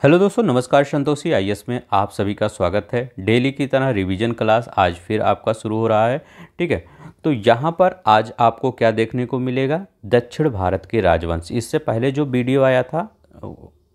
Hello दोस्तों, नमस्कार। Santoshi IAS में आप सभी का स्वागत है। डेली की तरह रिवीजन क्लास आज फिर आपका शुरू हो रहा है। ठीक है, तो यहाँ पर आज आपको क्या देखने को मिलेगा? दक्षिण भारत के राजवंश। इससे पहले जो वीडियो आया था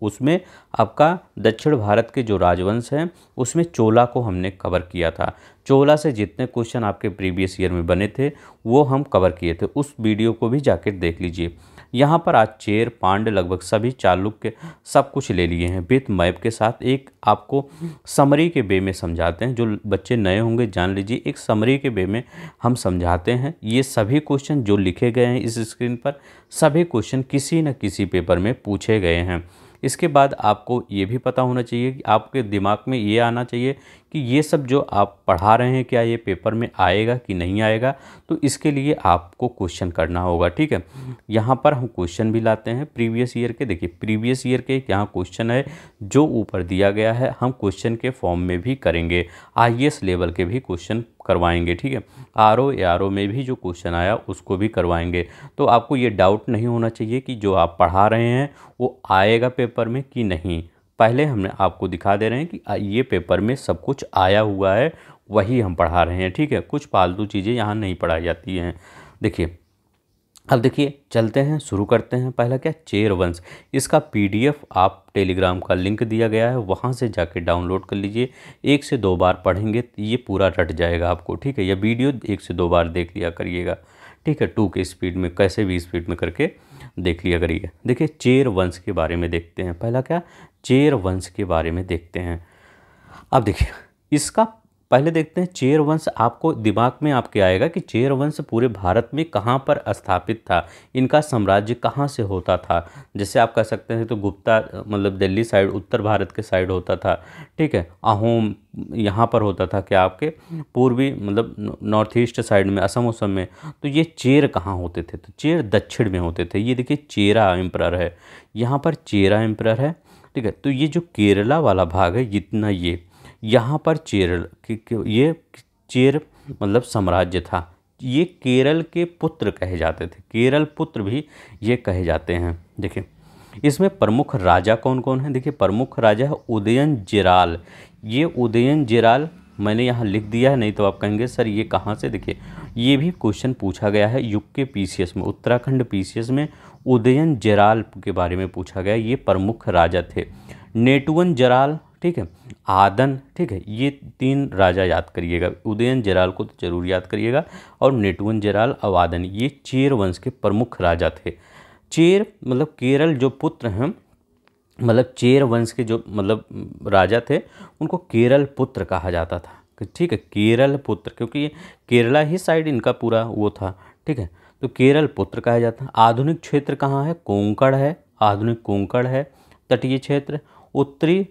उसमें आपका दक्षिण भारत के जो राजवंश हैं उसमें चोला को हमने कवर किया था। चोला से जितने क्वेश्चन आपके प्रीवियस ईयर में बने थे वो हम कवर किए थे, उस वीडियो को भी जाकर देख लीजिए। यहाँ पर आज चेर, पांड्य, लगभग सभी चालुक्य सब कुछ ले लिए हैं विथ मैप के साथ। एक आपको समरी के वे में समझाते हैं, जो बच्चे नए होंगे जान लीजिए, एक समरी के वे में हम समझाते हैं। ये सभी क्वेश्चन जो लिखे गए हैं इस स्क्रीन पर, सभी क्वेश्चन किसी न किसी पेपर में पूछे गए हैं। इसके बाद आपको ये भी पता होना चाहिए कि आपके दिमाग में ये आना चाहिए कि ये सब जो आप पढ़ा रहे हैं क्या ये पेपर में आएगा कि नहीं आएगा। तो इसके लिए आपको क्वेश्चन करना होगा। ठीक है, यहाँ पर हम क्वेश्चन भी लाते हैं प्रीवियस ईयर के। देखिए, प्रीवियस ईयर के यहाँ क्वेश्चन है जो ऊपर दिया गया है, हम क्वेश्चन के फॉर्म में भी करेंगे। आईएएस लेवल के भी क्वेश्चन करवाएंगे। ठीक है, आरओ एआरओ में भी जो क्वेश्चन आया उसको भी करवाएंगे। तो आपको ये डाउट नहीं होना चाहिए कि जो आप पढ़ा रहे हैं वो आएगा पेपर में कि नहीं। पहले हमने आपको दिखा दे रहे हैं कि ये पेपर में सब कुछ आया हुआ है, वही हम पढ़ा रहे हैं। ठीक है, कुछ फालतू चीज़ें यहाँ नहीं पढ़ाई जाती हैं। देखिए, अब देखिए चलते हैं, शुरू करते हैं। पहला क्या? चेर वंश। इसका पीडीएफ आप टेलीग्राम का लिंक दिया गया है, वहाँ से जाके डाउनलोड कर लीजिए। 1 से 2 बार पढ़ेंगे तो ये पूरा रट जाएगा आपको। ठीक है, यह वीडियो 1 से 2 बार देख लिया करिएगा। ठीक है, 2 के स्पीड में, कैसे भी स्पीड में करके देख लिया करिए। देखिए, चेर वंश के बारे में देखते हैं। पहला क्या? चेर वंश के बारे में देखते हैं। अब देखिए, इसका पहले देखते हैं चेर वंश। आपको दिमाग में आपके आएगा कि चेर वंश पूरे भारत में कहाँ पर स्थापित था, इनका साम्राज्य कहाँ से होता था। जैसे आप कह सकते हैं तो गुप्ता मतलब दिल्ली साइड, उत्तर भारत के साइड होता था। ठीक है, अहोम यहाँ पर होता था क्या आपके पूर्वी मतलब नॉर्थ ईस्ट साइड में, असम उसम में। तो ये चेर कहाँ होते थे? तो चेर दक्षिण में होते थे। ये देखिए चेरा एम्परर है, यहाँ पर चेरा एम्परर है। ठीक है, तो ये जो केरला वाला भाग है जितना, ये यहाँ पर ये चेर मतलब साम्राज्य था। ये केरल के पुत्र कहे जाते थे, केरल पुत्र भी ये कहे जाते हैं। देखिए, इसमें प्रमुख राजा कौन कौन है? देखिए, प्रमुख राजा है उदयनजिराल। ये उदयनजिराल मैंने यहाँ लिख दिया है, नहीं तो आप कहेंगे सर ये कहाँ से। देखिए, ये भी क्वेश्चन पूछा गया है यूके पीसीएस में, उत्तराखंड पीसीएस में उदयनजिराल के बारे में पूछा गया। ये प्रमुख राजा थे। नेटुवनजराल, ठीक है, आदन, ठीक है, ये 3 राजा याद करिएगा। उदयनजिराल को तो जरूर याद करिएगा, और नेटुवनजराल और आदन, ये चेर वंश के प्रमुख राजा थे। चेर मतलब केरल जो पुत्र हैं, मतलब चेर वंश के जो मतलब राजा थे, उनको केरल पुत्र कहा जाता था। ठीक है, केरल पुत्र, क्योंकि ये केरला ही साइड इनका पूरा वो था। ठीक है, तो केरल पुत्र कहा जाता है। आधुनिक क्षेत्र कहाँ है? कोंकण है, आधुनिक कोंकण है। तटीय क्षेत्र उत्तरी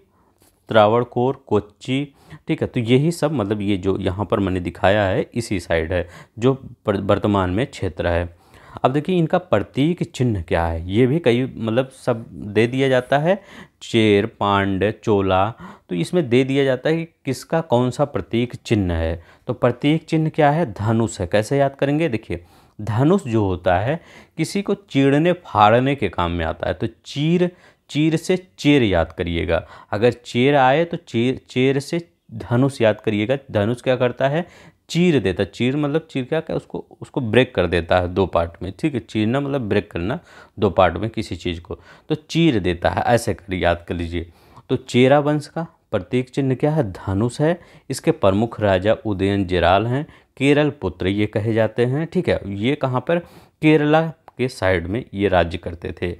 त्रावणकोर, कोच्चि। ठीक है, तो यही सब मतलब ये जो यहाँ पर मैंने दिखाया है इसी साइड है जो वर्तमान में क्षेत्र है। अब देखिए, इनका प्रतीक चिन्ह क्या है, ये भी कई मतलब सब दे दिया जाता है। चेर, पांड्य, चोला, तो इसमें दे दिया जाता है कि किसका कौन सा प्रतीक चिन्ह है। तो प्रतीक चिन्ह क्या है? धनुष है। कैसे याद करेंगे? देखिए, धनुष जो होता है किसी को चीरने फाड़ने के काम में आता है। तो चीर, चीर से चेर याद करिएगा। अगर चेर आए तो चेर से धनुष याद करिएगा। धनुष क्या करता है? चीर देता। चीर मतलब चीर क्या उसको ब्रेक कर देता है 2 पार्ट में। ठीक है, चीरना मतलब ब्रेक करना 2 पार्ट में किसी चीज़ को, तो चीर देता है, ऐसे कर याद कर लीजिए। तो चेरा वंश का प्रतीक चिन्ह क्या है? धनुष है। इसके प्रमुख राजा उदयनजिराल हैं, केरल पुत्र ये कहे जाते हैं। ठीक है, ये कहाँ पर? केरला के साइड में ये राज्य करते थे।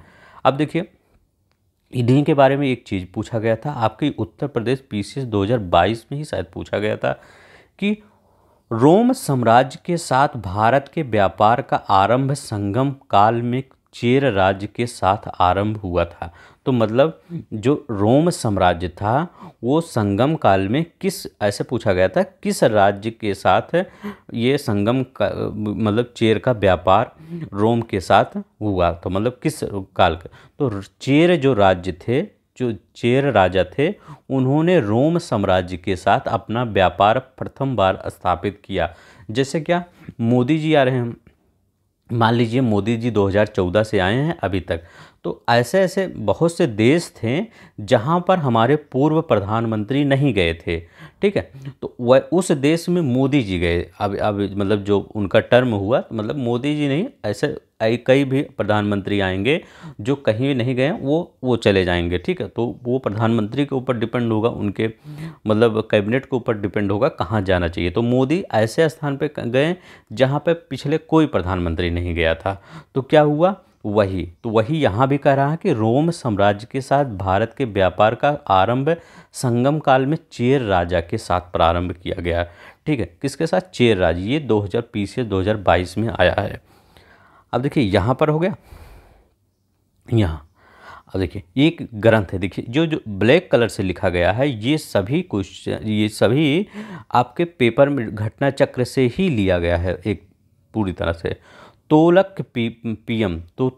अब देखिए, इन्हीं के बारे में एक चीज़ पूछा गया था आपके उत्तर प्रदेश पीसीएस 2022 में ही शायद पूछा गया था कि रोम साम्राज्य के साथ भारत के व्यापार का आरंभ संगम काल में चेर राज्य के साथ आरंभ हुआ था। तो मतलब जो रोम साम्राज्य था वो संगम काल में किस, ऐसे पूछा गया था, किस राज्य के साथ ये संगम का मतलब चेर का व्यापार रोम के साथ हुआ, तो मतलब किस काल का। तो चेर जो राज्य थे, जो चेर राजा थे, उन्होंने रोम साम्राज्य के साथ अपना व्यापार प्रथम बार स्थापित किया। जैसे क्या मोदी जी आ रहे हैं, मान लीजिए मोदी जी 2014 से आए हैं अभी तक, तो ऐसे ऐसे बहुत से देश थे जहाँ पर हमारे पूर्व प्रधानमंत्री नहीं गए थे, ठीक है। तो वह उस देश में मोदी जी गए। अब मतलब जो उनका टर्म हुआ, तो मतलब मोदी जी नहीं, ऐसे कई भी प्रधानमंत्री आएंगे जो कहीं भी नहीं गए वो चले जाएंगे, ठीक है। तो वो प्रधानमंत्री के ऊपर डिपेंड होगा, उनके मतलब कैबिनेट के ऊपर डिपेंड होगा कहाँ जाना चाहिए। तो मोदी ऐसे स्थान पे गए जहाँ पे पिछले कोई प्रधानमंत्री नहीं गया था। तो क्या हुआ, वही यहाँ भी कह रहा है कि रोम साम्राज्य के साथ भारत के व्यापार का आरंभ संगम काल में चेर राजा के साथ प्रारंभ किया गया, ठीक है। किसके साथ? चेर राजा। ये 2020 से 2022 में आया है। अब देखिए यहाँ पर हो गया यहाँ। अब देखिए एक ग्रंथ है, देखिए जो जो ब्लैक कलर से लिखा गया है, ये सभी क्वेश्चन, ये सभी आपके पेपर में घटना चक्र से ही लिया गया है एक पूरी तरह से। तोलक पीएम, तो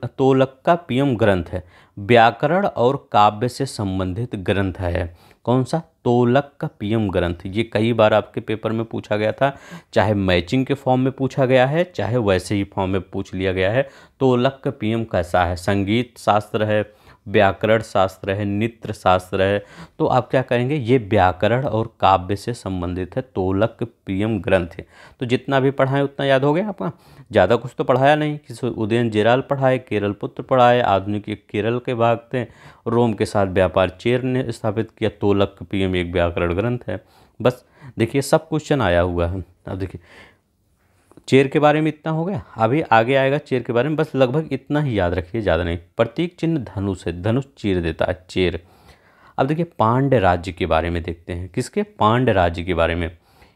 तोलक का पीएम ग्रंथ है, व्याकरण और काव्य से संबंधित ग्रंथ है। कौन सा? तोलक का पीएम ग्रंथ। ये कई बार आपके पेपर में पूछा गया था, चाहे मैचिंग के फॉर्म में पूछा गया है, चाहे वैसे ही फॉर्म में पूछ लिया गया है। तोलक का पीएम कैसा है? संगीत शास्त्र है, व्याकरण शास्त्र है, नृत्य शास्त्र है। तो आप क्या करेंगे, ये व्याकरण और काव्य से संबंधित है, तोलक पीएम ग्रंथ है। तो जितना भी पढ़ाएं उतना याद हो गया आपका। ज़्यादा कुछ तो पढ़ाया नहीं, किसी उदयन जेराल पढ़ाए, केरल पुत्र पढ़ाए, आधुनिक एक केरल के भाग थे, रोम के साथ व्यापार चेर ने स्थापित किया, तोलक पीएम एक व्याकरण ग्रंथ है। बस देखिए सब क्वेश्चन आया हुआ है। अब देखिए चेर के बारे में इतना हो गया, अभी आगे आएगा चेर के बारे में, बस लगभग इतना ही याद रखिए, ज़्यादा नहीं। प्रतीक चिन्ह धनुष है, धनुष चीर देता है, चेर। अब देखिए पांड्य राज्य के बारे में देखते हैं, किसके? पांड्य राज्य के बारे में।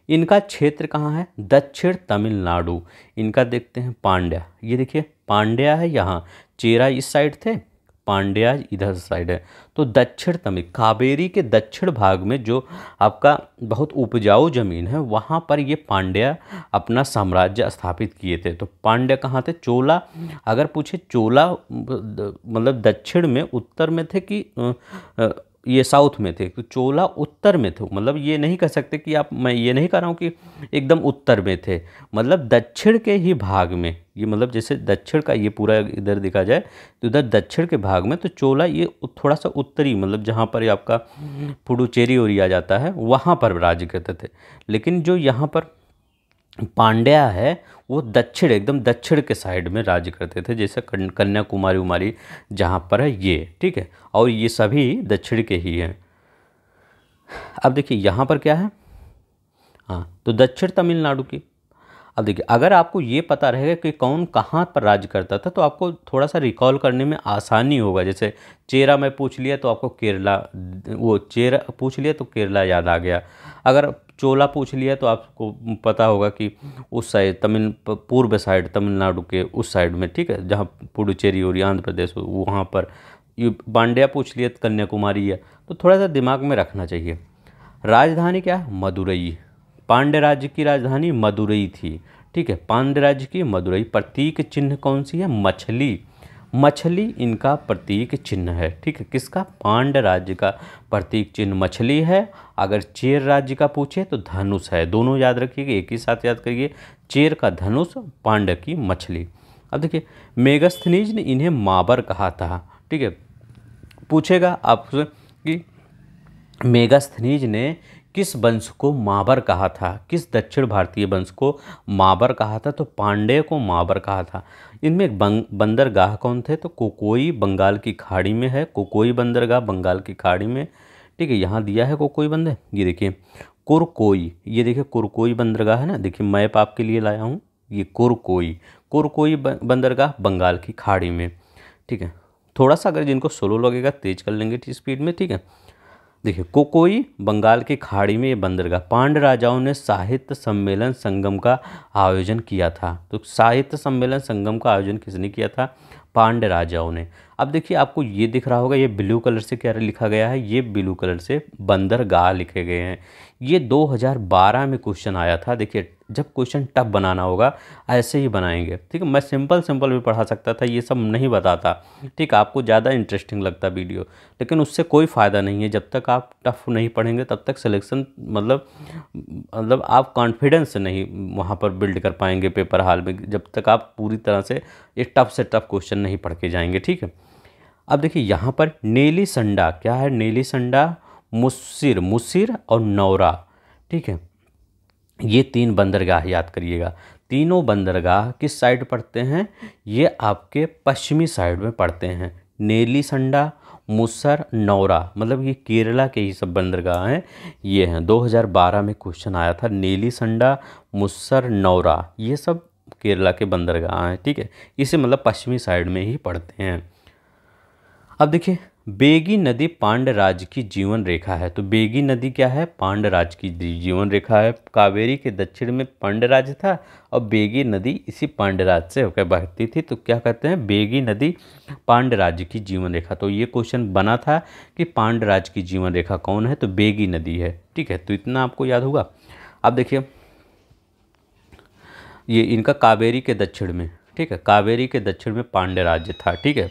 इनका क्षेत्र कहाँ है? दक्षिण तमिलनाडु। इनका देखते हैं पांड्या, ये देखिए पांड्या है यहाँ, चेरा इस साइड थे, पांड्या इधर साइड है। तो दक्षिण तमिल, कावेरी के दक्षिण भाग में जो आपका बहुत उपजाऊ जमीन है, वहाँ पर ये पांड्या अपना साम्राज्य स्थापित किए थे। तो पांड्या कहाँ थे? चोला। अगर पूछे चोला मतलब दक्षिण में, उत्तर में थे कि ये साउथ में थे, तो चोला उत्तर में थे। मतलब ये नहीं कह सकते कि आप, मैं ये नहीं कह रहा हूँ कि एकदम उत्तर में थे, मतलब दक्षिण के ही भाग में। ये मतलब जैसे दक्षिण का ये पूरा इधर देखा जाए तो इधर दक्षिण के भाग में, तो चोला ये थोड़ा सा उत्तरी, मतलब जहाँ पर आपका पुडुचेरी एरिया जाता है वहाँ पर राज्य करते थे। लेकिन जो यहाँ पर पांड्या है वो दक्षिण, एकदम दक्षिण के साइड में राज्य करते थे, जैसे कन्याकुमारी उमारी जहाँ पर है ये, ठीक है। और ये सभी दक्षिण के ही हैं। अब देखिए यहाँ पर क्या है, हाँ, तो दक्षिण तमिलनाडु की। अब देखिए अगर आपको ये पता रहेगा कि कौन कहाँ पर राज्य करता था, तो आपको थोड़ा सा रिकॉल करने में आसानी होगा। जैसे चेरा में पूछ लिया तो आपको केरला, वो चेरा पूछ लिया तो केरला याद आ गया। अगर चोला पूछ लिया तो आपको पता होगा कि उस साइड पूर्व साइड तमिलनाडु के उस साइड में, ठीक है, जहाँ पुडुचेरी और आंध्र प्रदेश वहाँ पर। ये पांड्या पूछ लिया तो कन्याकुमारी है। तो थोड़ा सा दिमाग में रखना चाहिए। राजधानी क्या है? मदुरई। पांड्य राज्य की राजधानी मदुरई थी, ठीक है, पांड्य राज्य की मदुरई। प्रतीक चिन्ह कौन सी है? मछली। मछली इनका प्रतीक चिन्ह है, ठीक है, किसका? पांड्य राज्य का प्रतीक चिन्ह मछली है। अगर चेर राज्य का पूछे तो धनुष है। दोनों याद रखिएगा, एक ही साथ याद करिए, चेर का धनुष, पांड्य की मछली। अब देखिए मेगास्थनीज ने इन्हें माबर कहा था, ठीक है। पूछेगा आपसे कि मेगास्थनीज ने किस वंश को माबर कहा था, किस दक्षिण भारतीय वंश को माबर कहा था? तो पांड्य को माबर कहा था। इनमें एक बंदरगाह कौन थे? तो कोकोई बंगाल की खाड़ी में है, कोकोई बंदरगाह बंगाल की खाड़ी में, ठीक है, यहाँ दिया है कोकोई बंदर। ये देखिए कुरकोई, ये देखिए कुरकोई बंदरगाह है ना, देखिए मैप आपके लिए लाया हूँ, ये कुरकोई बंदरगाह बंगाल की खाड़ी में, ठीक है। थोड़ा सा अगर जिनको स्लो लगेगा तेज कर लेंगे स्पीड में, ठीक है। देखिए कोकोई बंगाल की खाड़ी में ये बंदरगाह, पांड्य राजाओं ने साहित्य सम्मेलन संगम का आयोजन किया था। तो साहित्य सम्मेलन संगम का आयोजन किसने किया था? पांड्य राजाओं ने। अब देखिए आपको ये दिख रहा होगा, ये ब्लू कलर से क्या लिखा गया है? ये ब्लू कलर से बंदरगाह लिखे गए हैं। ये 2012 में क्वेश्चन आया था। देखिए जब क्वेश्चन टफ बनाना होगा ऐसे ही बनाएंगे, ठीक है। मैं सिंपल भी पढ़ा सकता था, ये सब नहीं बताता, ठीक है, आपको ज़्यादा इंटरेस्टिंग लगता वीडियो, लेकिन उससे कोई फ़ायदा नहीं है। जब तक आप टफ नहीं पढ़ेंगे तब तक सिलेक्शन मतलब आप कॉन्फिडेंस नहीं वहाँ पर बिल्ड कर पाएंगे पेपर हॉल में, जब तक आप पूरी तरह से एक टफ से टफ क्वेश्चन नहीं पढ़ के जाएंगे, ठीक है। अब देखिए यहाँ पर नेली संडा क्या है, नेली संडा, मुस्सिर, मुस्सिर और नौरा, ठीक है। ये 3 बंदरगाह याद करिएगा। तीनों बंदरगाह किस साइड पड़ते हैं, ये आपके पश्चिमी साइड में पड़ते हैं। नेली संडा, मुस्सर, नौरा, मतलब ये केरला के ही सब बंदरगाह हैं। ये हैं 2012 में क्वेश्चन आया था, नेली संडा, मुस्सर, नौरा, ये सब केरला के बंदरगाह हैं, ठीक है। इसे मतलब पश्चिमी साइड में ही पड़ते हैं। अब देखिए बेगी नदी पांडराज की जीवन रेखा है। तो बेगी नदी क्या है, पांडराज की जीवन रेखा है। कावेरी के दक्षिण में पांडराज था और बेगी नदी इसी पांडराज से होकर बहती थी, तो क्या कहते हैं, बेगी नदी पांडराज की जीवन रेखा। तो ये क्वेश्चन बना था कि पांडराज की जीवन रेखा कौन है, तो बेगी नदी है, ठीक है। तो इतना आपको याद होगा। अब देखिए ये इनका कावेरी के दक्षिण में, ठीक है, कावेरी के दक्षिण में पांड्य राज्य था, ठीक है,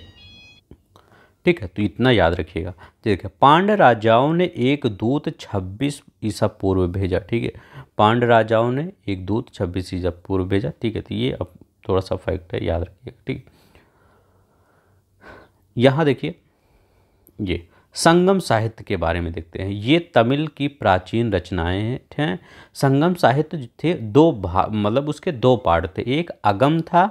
ठीक है। तो इतना याद रखिएगा। ठीक है, पांड्य राजाओं ने एक दूत 26 ईसा पूर्व भेजा, ठीक है। पांड्य राजाओं ने एक दूत 26 ईसा पूर्व भेजा, ठीक है। तो ये अब थोड़ा सा फैक्ट है, याद रखिएगा, ठीक। यहाँ देखिए ये संगम साहित्य के बारे में देखते हैं। ये तमिल की प्राचीन रचनाएं हैं। संगम साहित्य जो थे दो भाग, मतलब उसके 2 पार्ट थे, एक अगम था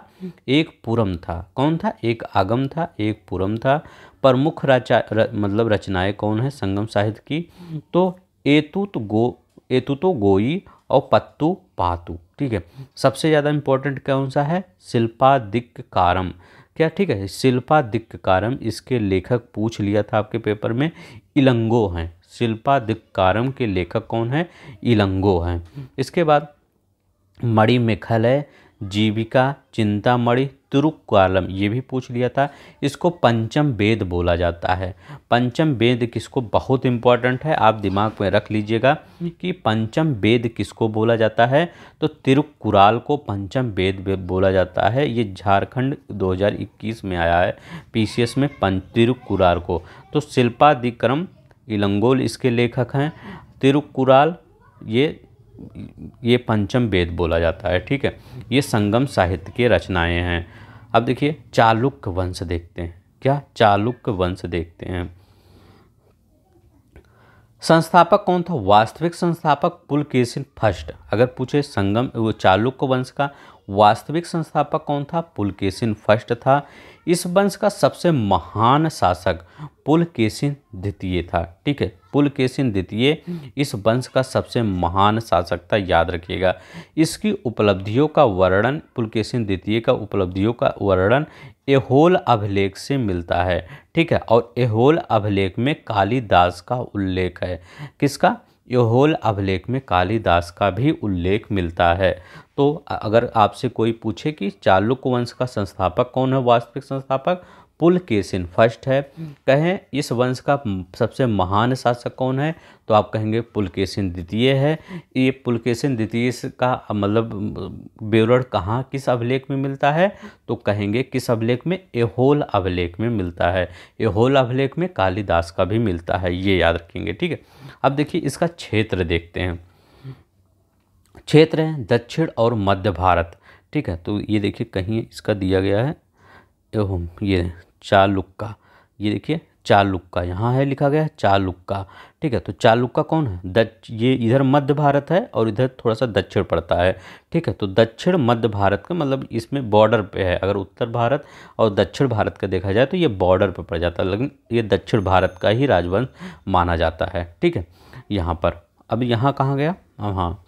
एक पुरम था। कौन था, एक अगम था एक पुरम था। प्रमुख मतलब रचनाएं कौन है संगम साहित्य की, तो एतुतो गोई और पत्तू पातू, ठीक है। सबसे ज़्यादा इम्पोर्टेंट कौन सा है, शिल्पादिक्कारम, क्या, ठीक है, शिल्पादिक्कारम। इसके लेखक पूछ लिया था आपके पेपर में, इलंगो हैं। शिल्पादिक्कारम के लेखक कौन है, इलंगो हैं। इसके बाद मणिमेखलय, जीविका, चिंतामणि, तिरुक्कालम, ये भी पूछ लिया था। इसको पंचम वेद बोला जाता है। पंचम वेद किसको, बहुत इंपॉर्टेंट है, आप दिमाग में रख लीजिएगा कि पंचम वेद किसको बोला जाता है, तो तिरुक्कुराल को पंचम वेद बोला जाता है। ये झारखंड 2021 में आया है पीसीएस में, तिरुक्कुराल को। तो शिल्पादिक्रम इलंगोल इसके लेखक हैं, तिरुक्कुराल ये पंचम वेद बोला जाता है, ठीक है। ये संगम साहित्य के रचनाएं हैं। अब देखिए चालुक्य वंश देखते हैं, क्या, चालुक्य वंश देखते हैं। संस्थापक कौन था, वास्तविक संस्थापक पुलकेशिन फर्स्ट। अगर पूछे संगम वो चालुक्य वंश का वास्तविक संस्थापक कौन था, पुलकेशिन फर्स्ट था। इस वंश का सबसे महान शासक पुलकेशिन द्वितीय था, ठीक है। पुलकेशिन द्वितीय इस वंश का सबसे महान शासक था, याद रखिएगा। इसकी उपलब्धियों का वर्णन, पुलकेशिन द्वितीय का उपलब्धियों का वर्णन ऐहोल अभिलेख से मिलता है, ठीक है। और ऐहोल अभिलेख में कालिदास का उल्लेख है। किसका, ऐहोल अभिलेख में कालिदास का भी उल्लेख मिलता है। तो अगर आपसे कोई पूछे कि चालुक्य वंश का संस्थापक कौन है, वास्तविक संस्थापक पुलकेशिन फर्स्ट है, कहें इस वंश का सबसे महान शासक कौन है, तो आप कहेंगे पुलकेशिन द्वितीय है। ये पुलकेशिन द्वितीय का मतलब विवरण कहाँ किस अभिलेख में मिलता है, तो कहेंगे किस अभिलेख में, ऐहोल अभिलेख में मिलता है। ऐहोल अभिलेख में कालिदास का भी मिलता है, ये याद रखेंगे, ठीक है। अब देखिए इसका क्षेत्र देखते हैं। क्षेत्र है दक्षिण और मध्य भारत, ठीक है। तो ये देखिए कहीं इसका दिया गया है, ये चालुक्का, ये देखिए चालुक्का यहाँ है लिखा गया है चालुक्का, ठीक है। तो चालुक्का कौन है, ये इधर मध्य भारत है और इधर थोड़ा सा दक्षिण पड़ता है, ठीक है। तो दक्षिण मध्य भारत का मतलब इसमें बॉर्डर पे है। अगर उत्तर भारत और दक्षिण भारत का देखा जाए तो ये बॉर्डर पे पड़ जाता है, लेकिन ये दक्षिण भारत का ही राजवंश माना जाता है, ठीक है। यहाँ पर अब यहाँ कहाँ गया, हाँ,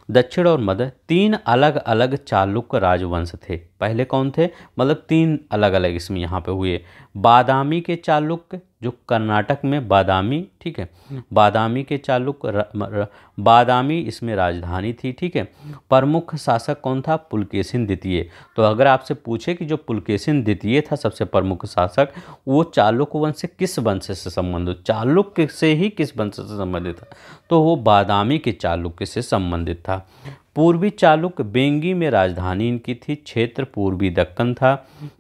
दक्षिण और मध्य 3 अलग अलग चालुक्य राजवंश थे। पहले कौन थे, मतलब 3 अलग अलग इसमें यहाँ पे हुए। बादामी के चालुक्य जो कर्नाटक में बादामी, ठीक है, बादामी के चालुक्य, बादामी इसमें राजधानी थी, ठीक है। प्रमुख शासक कौन था, पुलकेशिन द्वितीय। तो अगर आपसे पूछे कि जो पुलकेशिन द्वितीय था सबसे प्रमुख शासक, वो चालुक्य वंश से किस वंश से संबंधित, चालुक्य से ही किस वंश से संबंधित था, तो वो बादामी के चालुक्य से संबंधित था। पूर्वी चालुक्य बेंगी में राजधानी इनकी थी, क्षेत्र पूर्वी दक्कन था।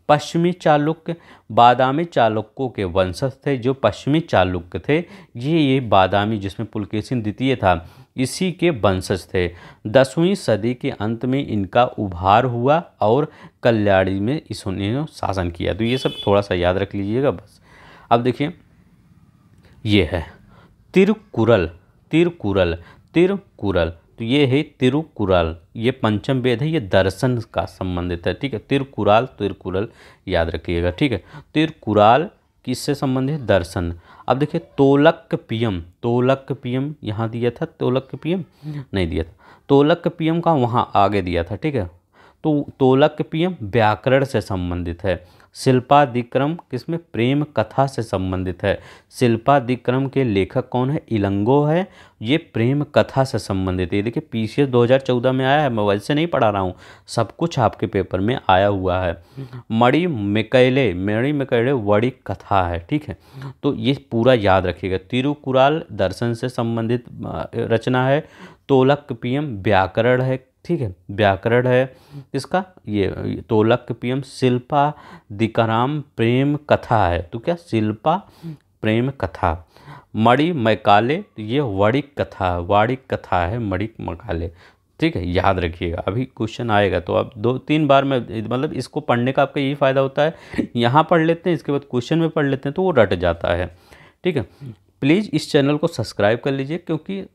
पश्चिमी चालुक्य बादामी चालुक्यों के वंशज थे। जो पश्चिमी चालुक्य थे ये बादामी जिसमें पुलकेशिन द्वितीय था इसी के वंशज थे। 10वीं सदी के अंत में इनका उभार हुआ और कल्याणी में इसने शासन किया। तो ये सब थोड़ा सा याद रख लीजिएगा बस। अब देखिए ये है तिरुकुरल, तिरुकुरल, तिरुकुरल, तो ये है तिरुकुरल, ये पंचम वेद है, ये दर्शन का संबंधित है, ठीक है। तिरुकुराल, तिरुकुरल याद रखिएगा, ठीक है। तिरुकुराल किससे संबंधित? दर्शन। अब देखिए तोलकपियम, तोलकपियम यहाँ दिया था, तोलकपियम नहीं दिया था, तोलकपियम का वहाँ आगे दिया था, ठीक है। तो तोलकपियम व्याकरण से संबंधित है। शिल्पादिक्रम किसमें? प्रेम कथा से संबंधित है। शिल्पादिक्रम के लेखक कौन है? इलंगो है। ये प्रेम कथा से संबंधित है। ये देखिए पीछे 2014 में आया है, मैं वैसे नहीं पढ़ा रहा हूँ, सब कुछ आपके पेपर में आया हुआ है। मणि मिकैले, मणि मिकैले वड़ी कथा है, ठीक है। तो ये पूरा याद रखिएगा। तिरुकुराल दर्शन से संबंधित रचना है। तोलकपियम व्याकरण है, ठीक है, व्याकरण है इसका। ये तोलकपियम शिल्पादिकराम प्रेम कथा है, तो क्या शिल्पा प्रेम कथा। मणि मैकाले, तो ये वणिक कथा, वाणिक कथा है, मणिक मकाले, ठीक है, याद रखिएगा। अभी क्वेश्चन आएगा तो आप 2-3 बार में, मतलब इसको पढ़ने का आपका यही फ़ायदा होता है, यहाँ पढ़ लेते हैं, इसके बाद क्वेश्चन में पढ़ लेते हैं तो वो रट जाता है, ठीक है। प्लीज़ इस चैनल को सब्सक्राइब कर लीजिए, क्योंकि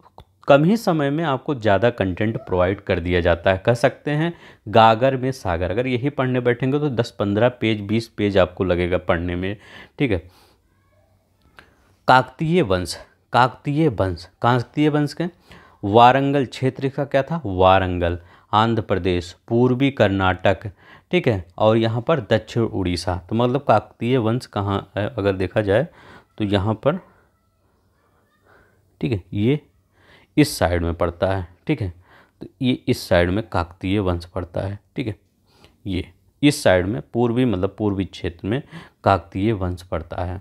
कम ही समय में आपको ज़्यादा कंटेंट प्रोवाइड कर दिया जाता है। कह सकते हैं गागर में सागर, अगर यही पढ़ने बैठेंगे तो 10-15 पेज 20 पेज आपको लगेगा पढ़ने में, ठीक है। काकतीय वंश, काकतीय वंश, काकतीय वंश के वारंगल क्षेत्र का क्या था? वारंगल, आंध्र प्रदेश, पूर्वी कर्नाटक, ठीक है, और यहाँ पर दक्षिण उड़ीसा। तो मतलब काकतीय वंश कहाँ है अगर देखा जाए तो यहाँ पर, ठीक है, ये इस साइड में पड़ता है, ठीक है। तो ये इस साइड में काकतीय वंश पड़ता है, ठीक है। ये इस साइड में पूर्वी, मतलब पूर्वी क्षेत्र में काकतीय वंश पड़ता है।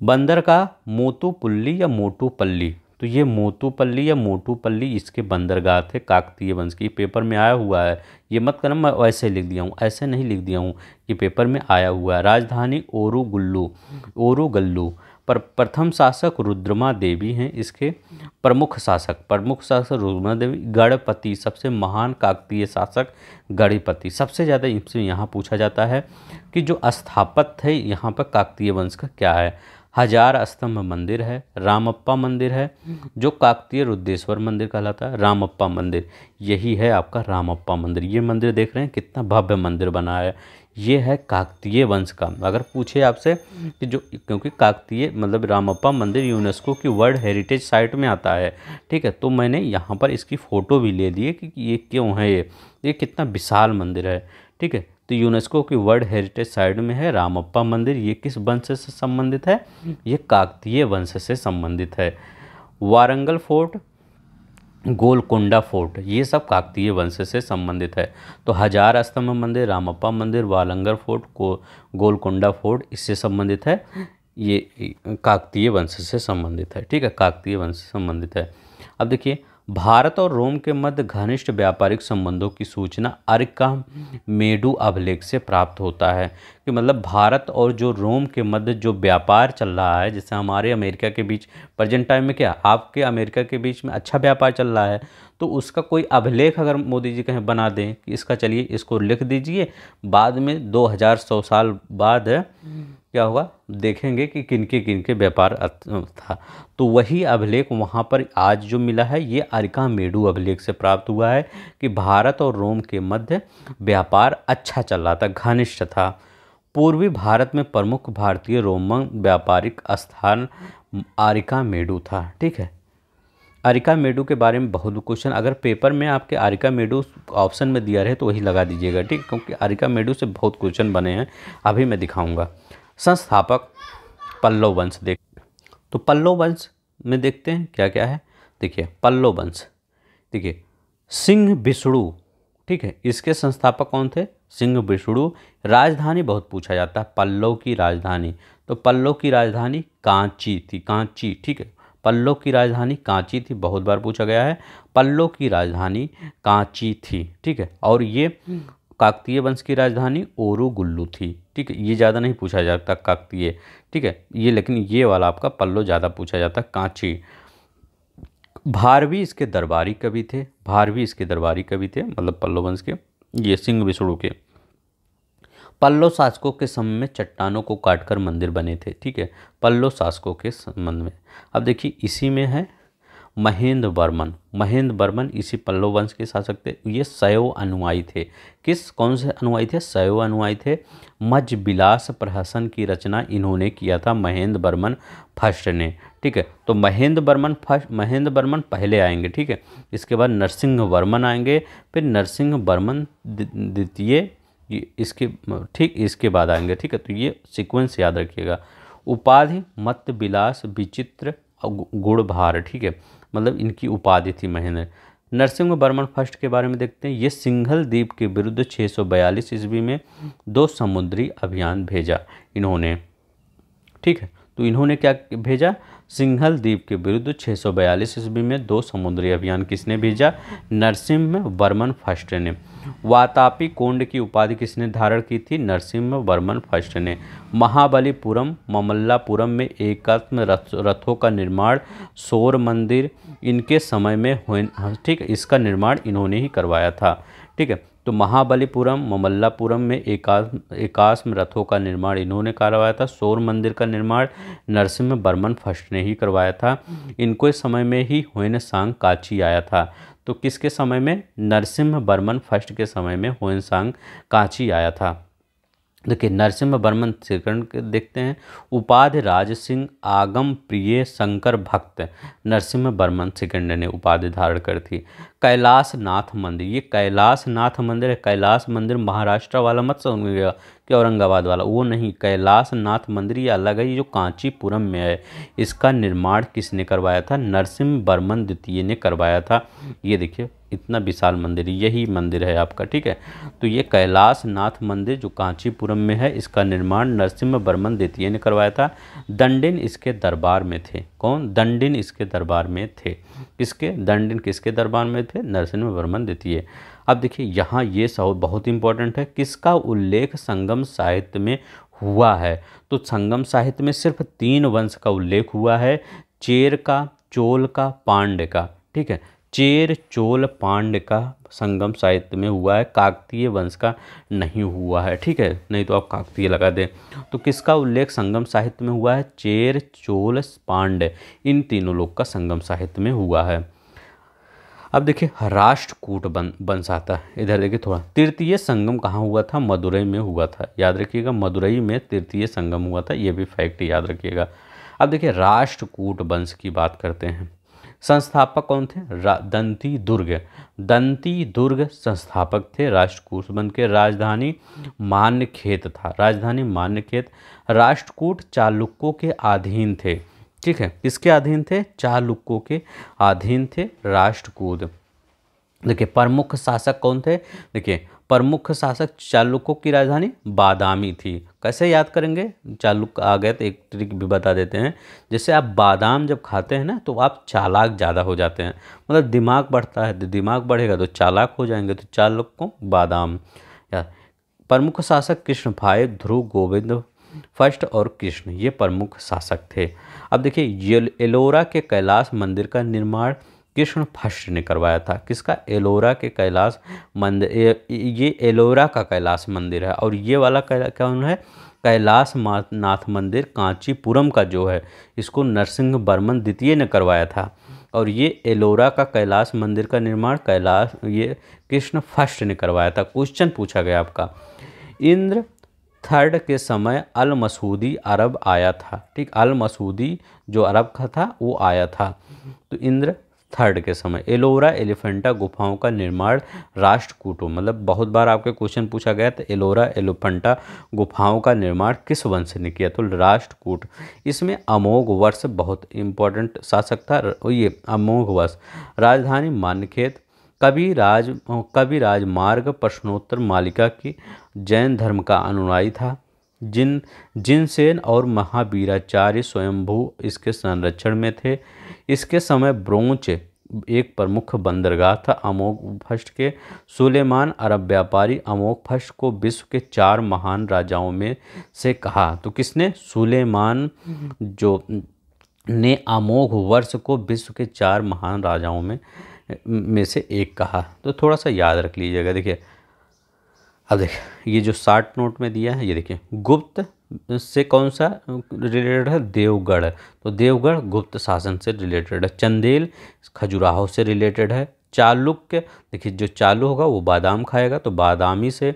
बंदर का मोतुपल्ली या मोटूपल्ली, तो ये मोतुपल्ली या मोटूपल्ली इसके बंदरगाह थे काकतीय वंश की। पेपर में आया हुआ है, ये मत करना मैं वैसे लिख दिया हूँ, ऐसे नहीं लिख दिया हूँ, ये पेपर में आया हुआ है। राजधानी ओरुगुल्लू, ओरुगल्लू। पर प्रथम शासक रुद्रमा देवी हैं इसके प्रमुख शासक, प्रमुख शासक रुद्रमा देवी। गणपति, सबसे महान काकतीय शासक गणपति। सबसे ज़्यादा इनसे यहाँ पूछा जाता है कि जो स्थापत्य है यहाँ पर काकतीय वंश का क्या है। हजार स्तंभ मंदिर है, रामप्पा मंदिर है, जो काकतीय रुद्रेश्वर मंदिर कहलाता है, रामप्पा मंदिर, यही है आपका रामप्पा मंदिर। ये मंदिर देख रहे हैं कितना भव्य मंदिर बना है, ये है काकतीय वंश का। अगर पूछे आपसे कि जो, क्योंकि काकतीय मतलब रामप्पा मंदिर यूनेस्को की वर्ल्ड हेरिटेज साइट में आता है, ठीक है, तो मैंने यहाँ पर इसकी फ़ोटो भी ले ली है कि ये क्यों है, ये कितना विशाल मंदिर है, ठीक है। तो यूनेस्को की वर्ल्ड हेरिटेज साइट में है रामप्पा मंदिर। ये किस वंश से संबंधित है? ये काकतीय वंश से संबंधित है। वारंगल फोर्ट, गोलकोंडा फोर्ट, ये सब काकतीय वंश से संबंधित है। तो हजार स्तंभ मंदिर, रामप्पा मंदिर, वारंगल फोर्ट, गोलकोंडा फोर्ट इससे संबंधित है, ये काकतीय वंश से संबंधित है, ठीक है, काकतीय वंश से संबंधित है। अब देखिए भारत और रोम के मध्य घनिष्ठ व्यापारिक संबंधों की सूचना अर्कामेडू अभिलेख से प्राप्त होता है। कि मतलब भारत और जो रोम के मध्य जो व्यापार चल रहा है, जैसे हमारे अमेरिका के बीच प्रेजेंट टाइम में क्या आपके अमेरिका के बीच में अच्छा व्यापार चल रहा है, तो उसका कोई अभिलेख अगर मोदी जी कहीं बना दें कि इसका, चलिए इसको लिख दीजिए, बाद में 2100 साल बाद क्या होगा देखेंगे कि किनके किनके व्यापार था। तो वही अभिलेख वहाँ पर आज जो मिला है ये अर्कामेडू अभिलेख से प्राप्त हुआ है कि भारत और रोम के मध्य व्यापार अच्छा चल रहा था, घनिष्ठ था। पूर्वी भारत में प्रमुख भारतीय रोमन व्यापारिक स्थान अर्कामेडू था, ठीक है। अर्कामेडू के बारे में बहुत क्वेश्चन, अगर पेपर में आपके अर्कामेडू ऑप्शन में दिया रहे तो वही लगा दीजिएगा, ठीक, क्योंकि अर्कामेडू से बहुत क्वेश्चन बने हैं, अभी मैं दिखाऊंगा। संस्थापक पल्लव वंश, देख तो पल्लव वंश में देखते हैं क्या क्या है। देखिए पल्लव वंश, देखिए सिंह विष्णु, ठीक है, इसके संस्थापक कौन थे? सिंह विष्णु। राजधानी बहुत पूछा जाता है, पल्लव की राजधानी, तो पल्लव की राजधानी कांची थी, कांची, ठीक है, पल्लव की राजधानी कांची थी, बहुत बार पूछा गया है, पल्लव की राजधानी कांची थी, ठीक है। और ये काकतीय वंश की राजधानी ओरुगुल्लू थी, ठीक है, ये ज़्यादा नहीं पूछा जाता काकतीय, ठीक है, ये लेकिन ये वाला आपका पल्लव ज़्यादा पूछा जाता कांची। भारवी इसके दरबारी कवि थे, भारवी इसके दरबारी कवि थे, मतलब पल्लव वंश के, ये सिंह विष्णु के। पल्लव शासकों के समय में चट्टानों को काटकर मंदिर बने थे। ठीक है, पल्लव शासकों के संबंध में। अब देखिए इसी में है महेंद्र वर्मन। महेंद्र वर्मन इसी पल्लव वंश के शासक थे। ये शैव अनुयायी थे। किस कौन से अनुयायी थे? शैव अनुयायी थे। मज्ज विलास प्रहसन की रचना इन्होंने किया था महेंद्र वर्मन फर्स्ट ने। ठीक है, तो महेंद्र वर्मन पहले आएंगे। ठीक है, इसके बाद नरसिंह वर्मन आएंगे, फिर नरसिंह वर्मन द्वितीय इसके ठीक इसके बाद आएंगे। ठीक है, तो ये सीक्वेंस याद रखिएगा। उपाधि मत विलास विचित्र गुणभार। ठीक है, मतलब इनकी उपाधि थी महेंद्र। नरसिंह वर्मन फर्स्ट के बारे में देखते हैं। ये सिंघल द्वीप के विरुद्ध 642 ईस्वी में 2 समुद्री अभियान भेजा इन्होंने। ठीक है, तो इन्होंने क्या भेजा? सिंघल द्वीप के विरुद्ध 642 ईस्वी में 2 समुद्री अभियान किसने भेजा? नरसिंह वर्मन फर्स्ट ने। वातापी कोंड की उपाधि किसने धारण की थी? नरसिंह वर्मन फर्स्ट ने। महाबलीपुरम ममल्लापुरम में एकात्म रथों का निर्माण, सौर मंदिर इनके समय में हुआ। ठीक है, इसका निर्माण इन्होंने ही करवाया था। ठीक है, तो महाबलीपुरम ममल्लापुरम में एकात्म रथों का निर्माण इन्होंने करवाया था। सौर मंदिर का निर्माण नरसिंह वर्मन फर्स्ट ने ही करवाया था। इनको इस समय में ही ह्वेनसांग काची आया था। तो किसके समय में? नरसिंह वर्मन फर्स्ट के समय में ह्वेनसांग काची आया था। देखिए नरसिंह वर्मन सेकंड देखते हैं। उपाधि राज सिंह आगम प्रिय शंकर भक्त नरसिंह वर्मन सेकंड ने उपाधि धारण कर थी। कैलाश नाथ मंदिर, ये कैलाश नाथ मंदिर है। कैलाश मंदिर महाराष्ट्र वाला मत समझिएगा कि औरंगाबाद वाला, वो नहीं। कैलाश नाथ मंदिर ये अलग है, ये जो कांचीपुरम में है। इसका निर्माण किसने करवाया था? नरसिंह वर्मन द्वितीय ने करवाया था। ये देखिए इतना विशाल मंदिर, यही मंदिर है आपका। ठीक है, तो ये कैलाश नाथ मंदिर जो कांचीपुरम में है, इसका निर्माण नरसिंह वर्मन द्वितीय ने करवाया था। दंडिन इसके दरबार में थे। कौन? दंडिन इसके दरबार में थे। किसके? दंडिन किसके दरबार में थे? नरसिंह वर्मन द्वितीय। अब देखिए यहाँ ये शब्द बहुत इंपॉर्टेंट है। किसका उल्लेख संगम साहित्य में हुआ है? तो संगम साहित्य में सिर्फ 3 वंश का उल्लेख हुआ है, चेर का, चोल का, पांड्य का। ठीक है, चेर चोल पांड्य का संगम साहित्य में हुआ है, काकतीय वंश का नहीं हुआ है। ठीक है, नहीं तो आप काकतीय लगा दें। तो किसका उल्लेख संगम साहित्य में हुआ है? चेर चोल पांड्य, इन तीनों लोग का संगम साहित्य में हुआ है। अब देखिए राष्ट्रकूट वंश आता है। इधर देखिए थोड़ा, तृतीय संगम कहाँ हुआ था? मदुरई में हुआ था। याद रखिएगा मदुरई में तृतीय संगम हुआ था, ये भी फैक्ट याद रखिएगा। अब देखिए राष्ट्रकूट वंश की बात करते हैं। संस्थापक कौन थे? दंती दुर्ग। दंती दुर्ग संस्थापक थे राष्ट्रकूट वंश के। राजधानी मान्यखेत था। राजधानी मान्यखेत। राष्ट्रकूट चालुक्यों के अधीन थे। ठीक है, किसके अधीन थे? चालुक्यों के अधीन थे राष्ट्रकूट। देखिए प्रमुख शासक कौन थे? देखिए प्रमुख शासक चालुक्यों की राजधानी बादामी थी। कैसे याद करेंगे? चालुक्य आ गए तो एक ट्रिक भी बता देते हैं। जैसे आप बादाम जब खाते हैं ना तो आप चालाक ज़्यादा हो जाते हैं, मतलब दिमाग बढ़ता है, तो दिमाग बढ़ेगा तो चालाक हो जाएंगे। तो चालुक्यों बादाम। प्रमुख शासक कृष्ण भाई, ध्रुव गोविंद फर्स्ट और कृष्ण, ये प्रमुख शासक थे। अब देखिए एलोरा के कैलाश मंदिर का निर्माण कृष्ण फर्स्ट ने करवाया था। किसका? एलोरा के कैलाश मंदिर। ये एलोरा का कैलाश मंदिर है, और ये वाला कौन है? कैलाश नाथ मंदिर कांचीपुरम का जो है, इसको नरसिंह वर्मन द्वितीय ने करवाया था। और ये एलोरा का कैलाश मंदिर का निर्माण ये कृष्ण फर्स्ट ने करवाया था। क्वेश्चन पूछा गया आपका, इंद्र थर्ड के समय अल मसूदी अरब आया था। ठीक, अल मसूदी जो अरब का था वो आया था। तो इंद्र थर्ड के समय एलोरा एलिफेंटा गुफाओं का निर्माण राष्ट्रकूटों, मतलब बहुत बार आपके क्वेश्चन पूछा गया था एलोरा एलिफेंटा गुफाओं का निर्माण किस वंश ने किया? तो राष्ट्रकूट। इसमें अमोघ वर्ष बहुत इंपॉर्टेंट शासक था, ये अमोघ वर्ष। राजधानी मान्यखेत। कविराज मार्ग प्रश्नोत्तर मालिका की जैन धर्म का अनुयायी था। जिनसेन और महावीराचार्य स्वयंभू इसके संरक्षण में थे। इसके समय ब्रोंच एक प्रमुख बंदरगाह था अमोघ फर्स्ट के। सुलेमान अरब व्यापारी अमोघ फर्स्ट को विश्व के 4 महान राजाओं में से कहा। तो किसने? सुलेमान जो ने अमोघ वर्ष को विश्व के 4 महान राजाओं में से एक कहा। तो थोड़ा सा याद रख लीजिएगा। देखिए अब देखिए ये जो 60 नोट में दिया है, ये देखिए गुप्त से कौन सा रिलेटेड है, देवगढ़। तो देवगढ़ गुप्त शासन से रिलेटेड है। चंदेल खजुराहो से रिलेटेड है। चालुक्य, देखिए जो चालू होगा वो बादाम खाएगा, तो बादामी से।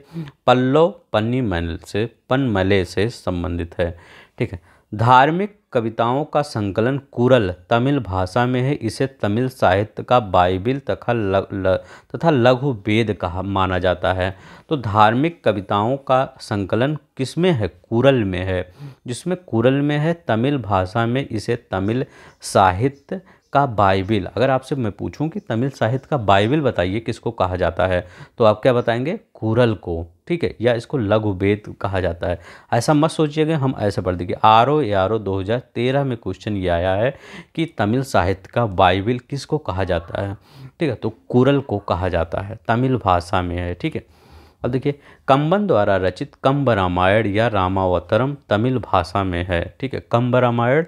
पल्लव पनमले से संबंधित है, ठीक है। धार्मिक कविताओं का संकलन कुरल तमिल भाषा में है। इसे तमिल साहित्य का बाइबिल तथा लघु वेद कहा माना जाता है। तो धार्मिक कविताओं का संकलन किसमें है, कुरल में है। जिसमें कुरल में है तमिल भाषा में, इसे तमिल साहित्य का बाइबिल। अगर आपसे मैं पूछूं कि तमिल साहित्य का बाइबिल बताइए किसको कहा जाता है, तो आप क्या बताएंगे, कुरल को, ठीक है, या इसको लघु वेद कहा जाता है। ऐसा मत सोचिएगा, हम ऐसे पढ़ देंगे। आर 2013 में क्वेश्चन ये आया है कि तमिल साहित्य का बाइबिल किसको कहा जाता है, ठीक है, तो कुरल को कहा जाता है, तमिल भाषा में है, ठीक है। अब देखिए कंबन द्वारा रचित कंब रामायण या रामावतरम तमिल भाषा में है, ठीक है। कंब रामायण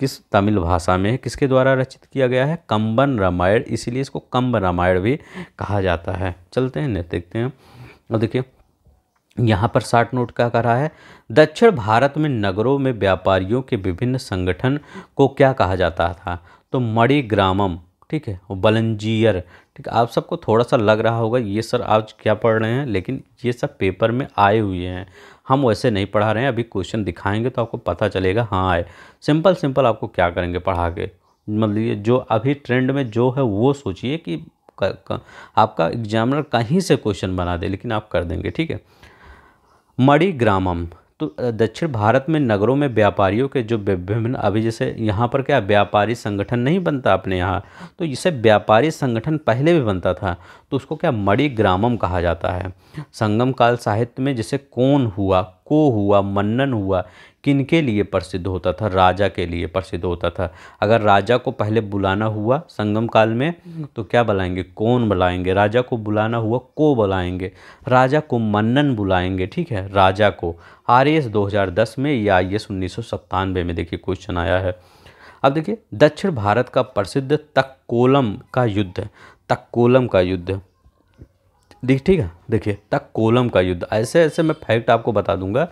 किस तमिल भाषा में है, किसके द्वारा रचित किया गया है, कंबन रामायण, इसीलिए इसको कंब रामायण भी कहा जाता है। चलते हैं देखते हैं। और देखिए यहाँ पर 60 नोट क्या कर रहा है, दक्षिण भारत में नगरों में व्यापारियों के विभिन्न संगठन को क्या कहा जाता था, तो मणि ग्रामम, ठीक है, बलंजियर, ठीक है। आप सबको थोड़ा सा लग रहा होगा ये सर आज क्या पढ़ रहे हैं, लेकिन ये सब पेपर में आए हुए हैं, हम वैसे नहीं पढ़ा रहे हैं। अभी क्वेश्चन दिखाएंगे तो आपको पता चलेगा, हाँ आए। सिंपल आपको क्या करेंगे पढ़ा के, मतलब ये जो अभी ट्रेंड में जो है वो सोचिए कि आपका एग्जामिनर कहीं से क्वेश्चन बना दे, लेकिन आप कर देंगे, ठीक है। मणि ग्रामम, तो दक्षिण भारत में नगरों में व्यापारियों के जो विभिन्न, अभी जैसे यहाँ पर क्या व्यापारी संगठन नहीं बनता अपने यहाँ, तो इसे व्यापारी संगठन पहले भी बनता था, तो उसको क्या मणि ग्रामम कहा जाता है। संगम काल साहित्य में जैसे कौन हुआ, को हुआ, मन्नन हुआ, किनके लिए प्रसिद्ध होता था, राजा के लिए प्रसिद्ध होता था। अगर राजा को पहले बुलाना हुआ संगम काल में तो क्या बुलाएंगे, कौन बुलाएंगे। राजा को बुलाना हुआ को बुलाएंगे। राजा को मन्नन बुलाएंगे, ठीक है, राजा को। RAS 2010 में या IAS 1997 में देखिए क्वेश्चन आया है। अब देखिए दक्षिण भारत का प्रसिद्ध तक्कोलम का युद्ध, तक्कोलम का युद्ध, ठीक है, देखिए तक्कोलम का युद्ध, ऐसे ऐसे मैं फैक्ट आपको बता दूंगा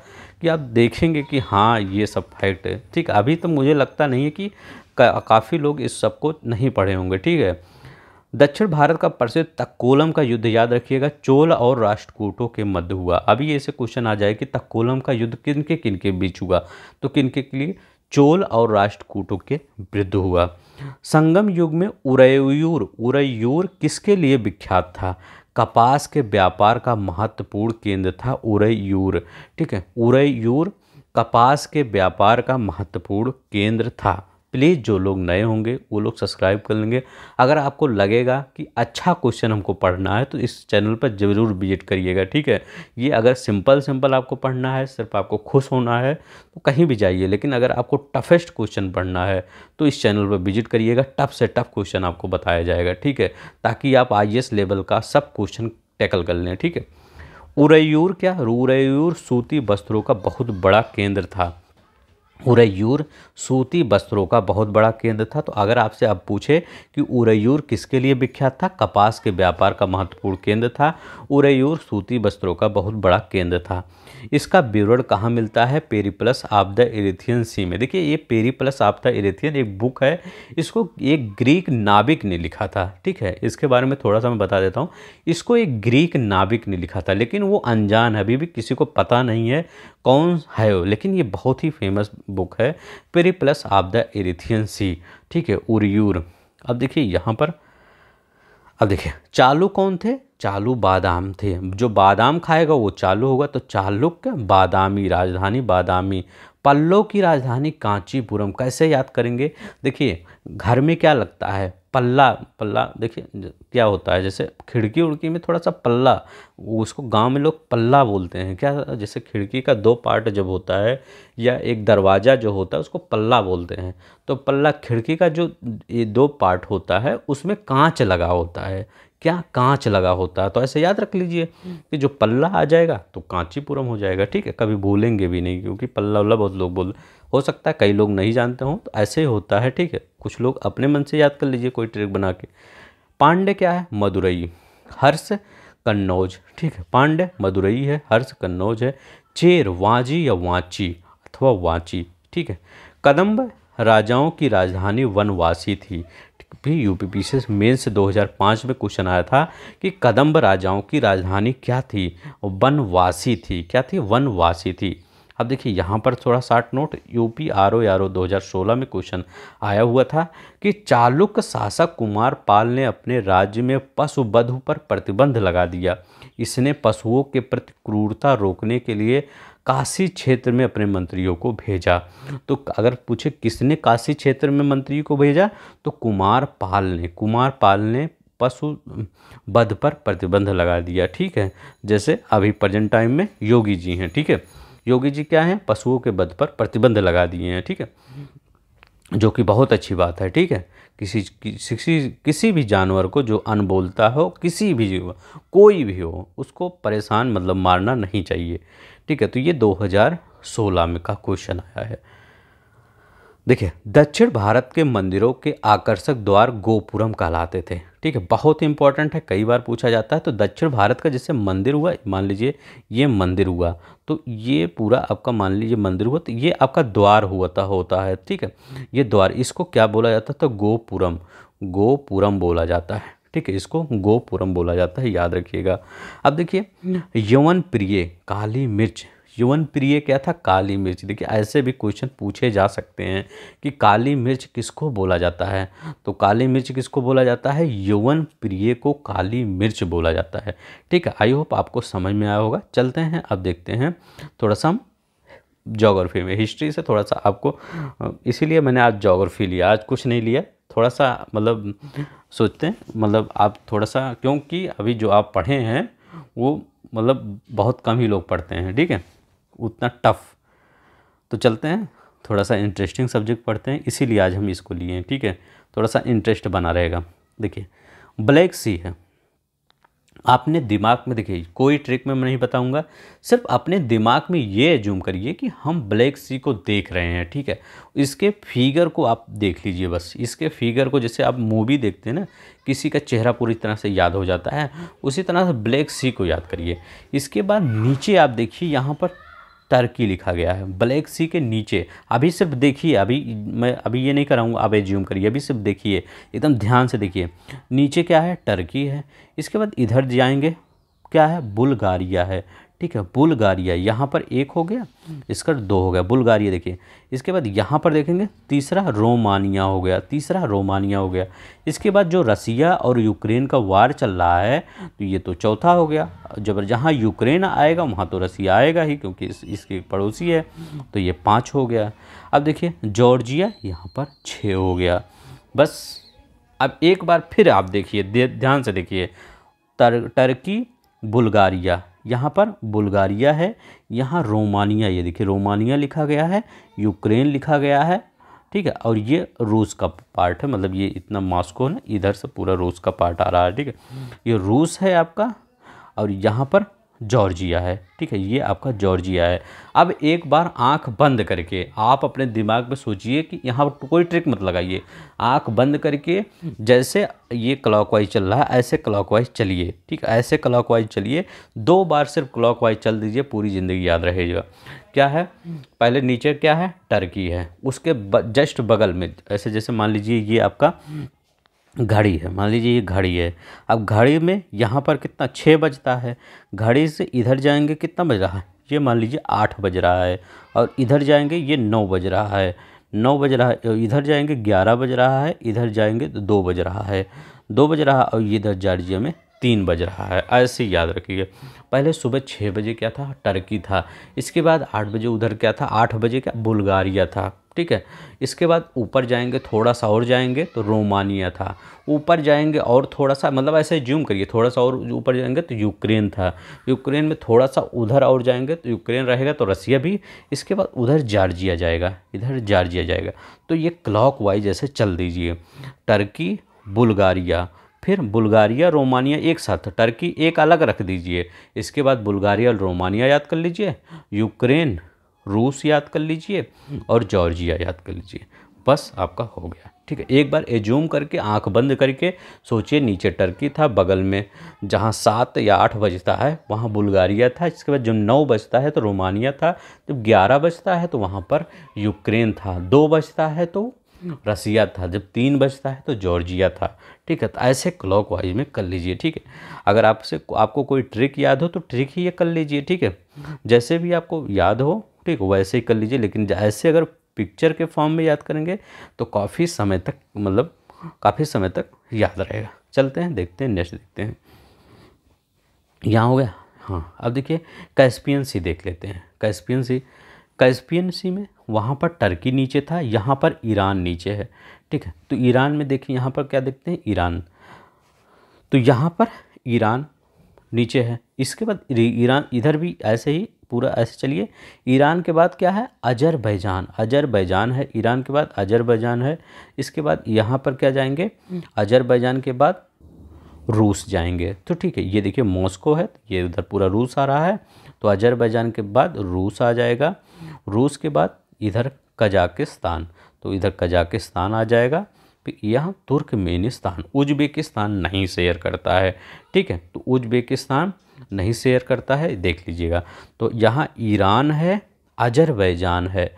कि आप देखेंगे कि हाँ ये सब फैक्ट है, ठीक। अभी तो मुझे लगता नहीं है कि काफ़ी लोग इस सब को नहीं पढ़े होंगे, ठीक है। दक्षिण भारत का प्रसिद्ध तक्कोलम का युद्ध याद रखिएगा, चोल और राष्ट्रकूटों के मध्य हुआ। अभी ऐसे क्वेश्चन आ जाए कि तक्कोलम का युद्ध किन के बीच हुआ, तो किनके के लिए, चोल और राष्ट्रकूटों के विरुद्ध हुआ। संगम युग में उरैयूर किसके लिए विख्यात था, कपास के व्यापार का महत्वपूर्ण केंद्र था उरैयूर, ठीक है। उरैयूर कपास के व्यापार का महत्वपूर्ण केंद्र था। प्लीज़ जो लोग नए होंगे वो लोग सब्सक्राइब कर लेंगे। अगर आपको लगेगा कि अच्छा क्वेश्चन हमको पढ़ना है तो इस चैनल पर ज़रूर विजिट करिएगा, ठीक है। ये अगर सिंपल आपको पढ़ना है, सिर्फ आपको खुश होना है तो कहीं भी जाइए, लेकिन अगर आपको टफेस्ट क्वेश्चन पढ़ना है तो इस चैनल पर विजिट करिएगा। टफ से टफ क्वेश्चन आपको बताया जाएगा, ठीक है, ताकि आप IAS लेवल का सब क्वेश्चन टैकल कर लें, ठीक है। उरैयूर सूती वस्त्रों का बहुत बड़ा केंद्र था। उरैयूर सूती वस्त्रों का बहुत बड़ा केंद्र था। तो अगर आपसे अब पूछे कि उरैयूर किसके लिए विख्यात था, कपास के व्यापार का महत्वपूर्ण केंद्र था। उरैयूर सूती वस्त्रों का बहुत बड़ा केंद्र था। इसका विवरण कहाँ मिलता है, पेरिप्लस ऑफ द इरिथियन सी में। देखिए ये पेरिप्लस ऑफ द इरिथियन एक बुक है, इसको एक ग्रीक नाविक ने लिखा था, ठीक है। इसके बारे में थोड़ा सा मैं बता देता हूँ। इसको एक ग्रीक नाविक ने लिखा था, लेकिन वो अनजान है, अभी भी किसी को पता नहीं है कौन है वो, लेकिन ये बहुत ही फेमस बुक है, पेरिप्लस ऑफ द इरिथियन सी, ठीक है, उरैयूर। अब देखिए यहाँ पर, अब देखिए चालू कौन थे, चालू बादाम थे। जो बादाम खाएगा वो चालू होगा, तो चालुक्य बादामी, राजधानी बादामी। पल्लव की राजधानी कांचीपुरम। कैसे याद करेंगे, देखिए घर में क्या लगता है, पल्ला देखिए क्या होता है, जैसे खिड़की उड़की में थोड़ा सा पल्ला, उसको गांव में लोग पल्ला बोलते हैं क्या, जैसे खिड़की का 2 पार्ट जब होता है या एक दरवाज़ा जो होता है उसको पल्ला बोलते हैं। तो पल्ला, खिड़की का जो ये 2 पार्ट होता है उसमें कांच लगा होता है, क्या कांच लगा होता है। तो ऐसे याद रख लीजिए कि जो पल्ला आ जाएगा तो कांचीपुरम हो जाएगा, ठीक है, कभी भूलेंगे भी नहीं, क्योंकि पल्ला वल्ला बहुत लोग बोल, हो सकता है कई लोग नहीं जानते हों, तो ऐसे ही होता है, ठीक है। कुछ लोग अपने मन से याद कर लीजिए कोई ट्रिक बना के। पांडे क्या है, मदुरई। हर्ष कन्नौज, ठीक है। पांड्य मदुरई है, हर्ष कन्नौज है। चेर वांजी या वांची अथवा वांची, ठीक है। कदम्ब राजाओं की राजधानी वनवासी थी। भी यूपीपीसी मेंस 2005 में क्वेश्चन आया था कि कदम्ब राजाओं की राजधानी क्या थी? वनवासी थी। क्या थी? वनवासी थी। अब देखिए यहाँ पर थोड़ा शार्ट नोट, यूपी आरओ 2016 में क्वेश्चन आया हुआ था कि चालुक्य शासक कुमार पाल ने अपने राज्य में पशुवध पर प्रतिबंध लगा दिया। इसने पशुओं के प्रति क्रूरता रोकने के लिए काशी क्षेत्र में अपने मंत्रियों को भेजा। तो अगर पूछे किसने काशी क्षेत्र में मंत्री को भेजा, तो कुमार पाल ने पशु वध पर प्रतिबंध लगा दिया, ठीक है। जैसे अभी प्रेजेंट टाइम में योगी जी हैं, ठीक है। योगी जी क्या हैं? पशुओं के वध पर प्रतिबंध लगा दिए हैं, ठीक है, जो कि बहुत अच्छी बात है, ठीक है। किसी भी जानवर को जो अनबोलता हो, किसी भी जीव, कोई भी हो, उसको परेशान मतलब मारना नहीं चाहिए, ठीक है। तो ये 2016 में का क्वेश्चन आया है। देखिए, दक्षिण भारत के मंदिरों के आकर्षक द्वार गोपुरम कहलाते थे, ठीक है। बहुत ही इंपॉर्टेंट है, कई बार पूछा जाता है। तो दक्षिण भारत का जैसे मंदिर हुआ, मान लीजिए ये मंदिर हुआ, तो ये पूरा आपका मान लीजिए मंदिर हुआ, तो ये आपका द्वार होता है, ठीक है। ये द्वार, इसको क्या बोला जाता है? तो गोपुरम बोला जाता है, ठीक है। इसको गोपुरम बोला जाता है, याद रखिएगा। अब देखिए, यवन प्रिय काली मिर्च, यवन प्रिय क्या था? काली मिर्च। देखिए ऐसे भी क्वेश्चन पूछे जा सकते हैं कि काली मिर्च किसको बोला जाता है? तो काली मिर्च किसको बोला जाता है? यवन प्रिय को काली मिर्च बोला जाता है, ठीक है। आई होप आपको समझ में आया होगा। चलते हैं, अब देखते हैं थोड़ा सा हम ज्योग्राफी में, हिस्ट्री से थोड़ा सा आपको, इसीलिए मैंने आज ज्योग्राफी लिया, आज कुछ नहीं लिया। थोड़ा सा मतलब सोचते हैं, मतलब आप थोड़ा सा, क्योंकि अभी जो आप पढ़े हैं वो मतलब बहुत कम ही लोग पढ़ते हैं, ठीक है, उतना टफ। तो चलते हैं, थोड़ा सा इंटरेस्टिंग सब्जेक्ट पढ़ते हैं, इसीलिए आज हम इसको लिए हैं, ठीक है। थोड़ा सा इंटरेस्ट बना रहेगा। देखिए, ब्लैक सी है, आपने दिमाग में, देखिए कोई ट्रिक मैं नहीं बताऊंगा, सिर्फ अपने दिमाग में ये एज्यूम करिए कि हम ब्लैक सी को देख रहे हैं, ठीक है। इसके फिगर को आप देख लीजिए, बस इसके फिगर को, जैसे आप मूवी देखते हैं ना, किसी का चेहरा पूरी तरह से याद हो जाता है, उसी तरह से ब्लैक सी को याद करिए। इसके बाद नीचे आप देखिए, यहाँ पर टर्की लिखा गया है ब्लैक सी के नीचे। अभी सिर्फ देखिए, मैं अभी ये नहीं कराऊंगा, आप एज्यूम करिए, अभी सिर्फ देखिए, एकदम ध्यान से देखिए। नीचे क्या है? टर्की है। इसके बाद इधर जाएंगे, क्या है? बुल्गारिया है, ठीक है। बुल्गारिया, यहाँ पर एक हो गया, इसका दो हो गया, बुल्गारिया देखिए। इसके बाद यहाँ पर देखेंगे, तीसरा रोमानिया हो गया। इसके बाद जो रसिया और यूक्रेन का वार चल रहा है, तो ये तो चौथा हो गया। जब जहाँ यूक्रेन आएगा वहाँ तो रसिया आएगा ही, क्योंकि इसके पड़ोसी है, तो ये 5 हो गया। अब देखिए जॉर्जिया, यहाँ पर 6 हो गया। बस अब एक बार फिर आप देखिए, ध्यान से देखिए, टर्की, बुल्गारिया, यहाँ पर बुल्गारिया है, यहाँ रोमानिया, ये देखिए रोमानिया लिखा गया है, यूक्रेन लिखा गया है, ठीक है। और ये रूस का पार्ट है, मतलब ये इतना मॉस्को है, इधर से पूरा रूस का पार्ट आ रहा है, ठीक है। ये रूस है आपका, और यहाँ पर जॉर्जिया है, ठीक है। ये आपका जॉर्जिया है। अब एक बार आंख बंद करके आप अपने दिमाग में सोचिए कि यहाँ पर कोई ट्रिक मत लगाइए, आंख बंद करके जैसे ये क्लॉकवाइज चल रहा है ऐसे क्लॉकवाइज चलिए, ठीक है, ऐसे क्लॉकवाइज चलिए। 2 बार सिर्फ क्लॉकवाइज चल दीजिए, पूरी ज़िंदगी याद रहेगा। क्या है? पहले नीचे क्या है? टर्की है, उसके जस्ट बगल में, ऐसे जैसे मान लीजिए ये आपका घड़ी है, मान लीजिए ये घड़ी है। अब घड़ी में यहाँ पर कितना? 6 बजता है। घड़ी से इधर जाएंगे, कितना बज रहा है? ये मान लीजिए 8 बज रहा है। और इधर जाएंगे, ये 9 बज रहा है, 9 बज रहा है। इधर जाएंगे 11 बज रहा है, इधर जाएंगे तो 2 बज रहा है, 2 बज रहा है। और इधर जॉर्जिया में 3 बज रहा है। ऐसे याद रखिए। पहले सुबह 6 बजे क्या था? टर्की था। इसके बाद 8 बजे उधर क्या था? 8 बजे क्या? बुल्गारिया था, ठीक है। इसके बाद ऊपर जाएंगे, थोड़ा सा और जाएंगे तो रोमानिया था। ऊपर जाएंगे और थोड़ा सा, मतलब ऐसे जूम करिए, थोड़ा सा और ऊपर जाएंगे तो यूक्रेन था। यूक्रेन में थोड़ा सा उधर और जाएंगे तो यूक्रेन रहेगा, तो रसिया भी। इसके बाद उधर जॉर्जिया जाएगा, इधर जॉर्जिया जाएगा। तो ये क्लॉक वाइज ऐसे चल दीजिए, टर्की, बुल्गारिया, फिर बुल्गारिया, रोमानिया एक साथ, टर्की एक अलग रख दीजिए। इसके बाद बुल्गारिया और रोमानिया याद कर लीजिए, यूक्रेन, रूस याद कर लीजिए और जॉर्जिया याद कर लीजिए, बस आपका हो गया। ठीक है, एक बार एज्यूम करके आंख बंद करके सोचिए, नीचे टर्की था, बगल में जहाँ 7 या 8 बजता है वहाँ बुल्गारिया था, इसके बाद जब 9 बजता है तो रोमानिया था, जब 11 बजता है तो वहाँ पर यूक्रेन था, 2 बजता है तो रसिया था, जब 3 बजता है तो जॉर्जिया था। ठीक है, तो ऐसे क्लॉकवाइज में कर लीजिए। ठीक है, अगर आपको कोई ट्रिक याद हो तो ट्रिक ही ये कर लीजिए। ठीक है, जैसे भी आपको याद हो, ठीक वैसे ही कर लीजिए, लेकिन ऐसे अगर पिक्चर के फॉर्म में याद करेंगे तो काफ़ी समय तक, मतलब काफ़ी समय तक याद रहेगा। चलते हैं, देखते हैं, नेक्स्ट देखते हैं। यहाँ हो गया। हाँ, अब देखिए कैस्पियन सी देख लेते हैं। कैस्पियन सी में वहाँ पर टर्की नीचे था, यहाँ पर ईरान नीचे है। ठीक है, तो ईरान में देखिए यहाँ पर क्या देखते हैं, ईरान, तो यहाँ पर ईरान नीचे है। इसके बाद ईरान इधर भी ऐसे ही पूरा ऐसे चलिए। ईरान के बाद क्या है, अजरबैजान है, ईरान के बाद अजरबैजान है। इसके बाद यहाँ पर क्या जाएंगे, अजरबैजान के बाद रूस जाएंगे। तो ठीक है, ये देखिए मॉस्को है, ये उधर पूरा रूस आ रहा है, तो अजरबैजान के बाद रूस आ जाएगा। रूस के बाद इधर कजाकिस्तान, तो इधर कजाकिस्तान आ जाएगा। फिर यहाँ तुर्कमेनिस्तान, उज्बेकिस्तान नहीं शेयर करता है। ठीक है, तो उज्बेकिस्तान नहीं शेयर करता है, देख लीजिएगा। तो यहाँ ईरान है, अजरबैजान है।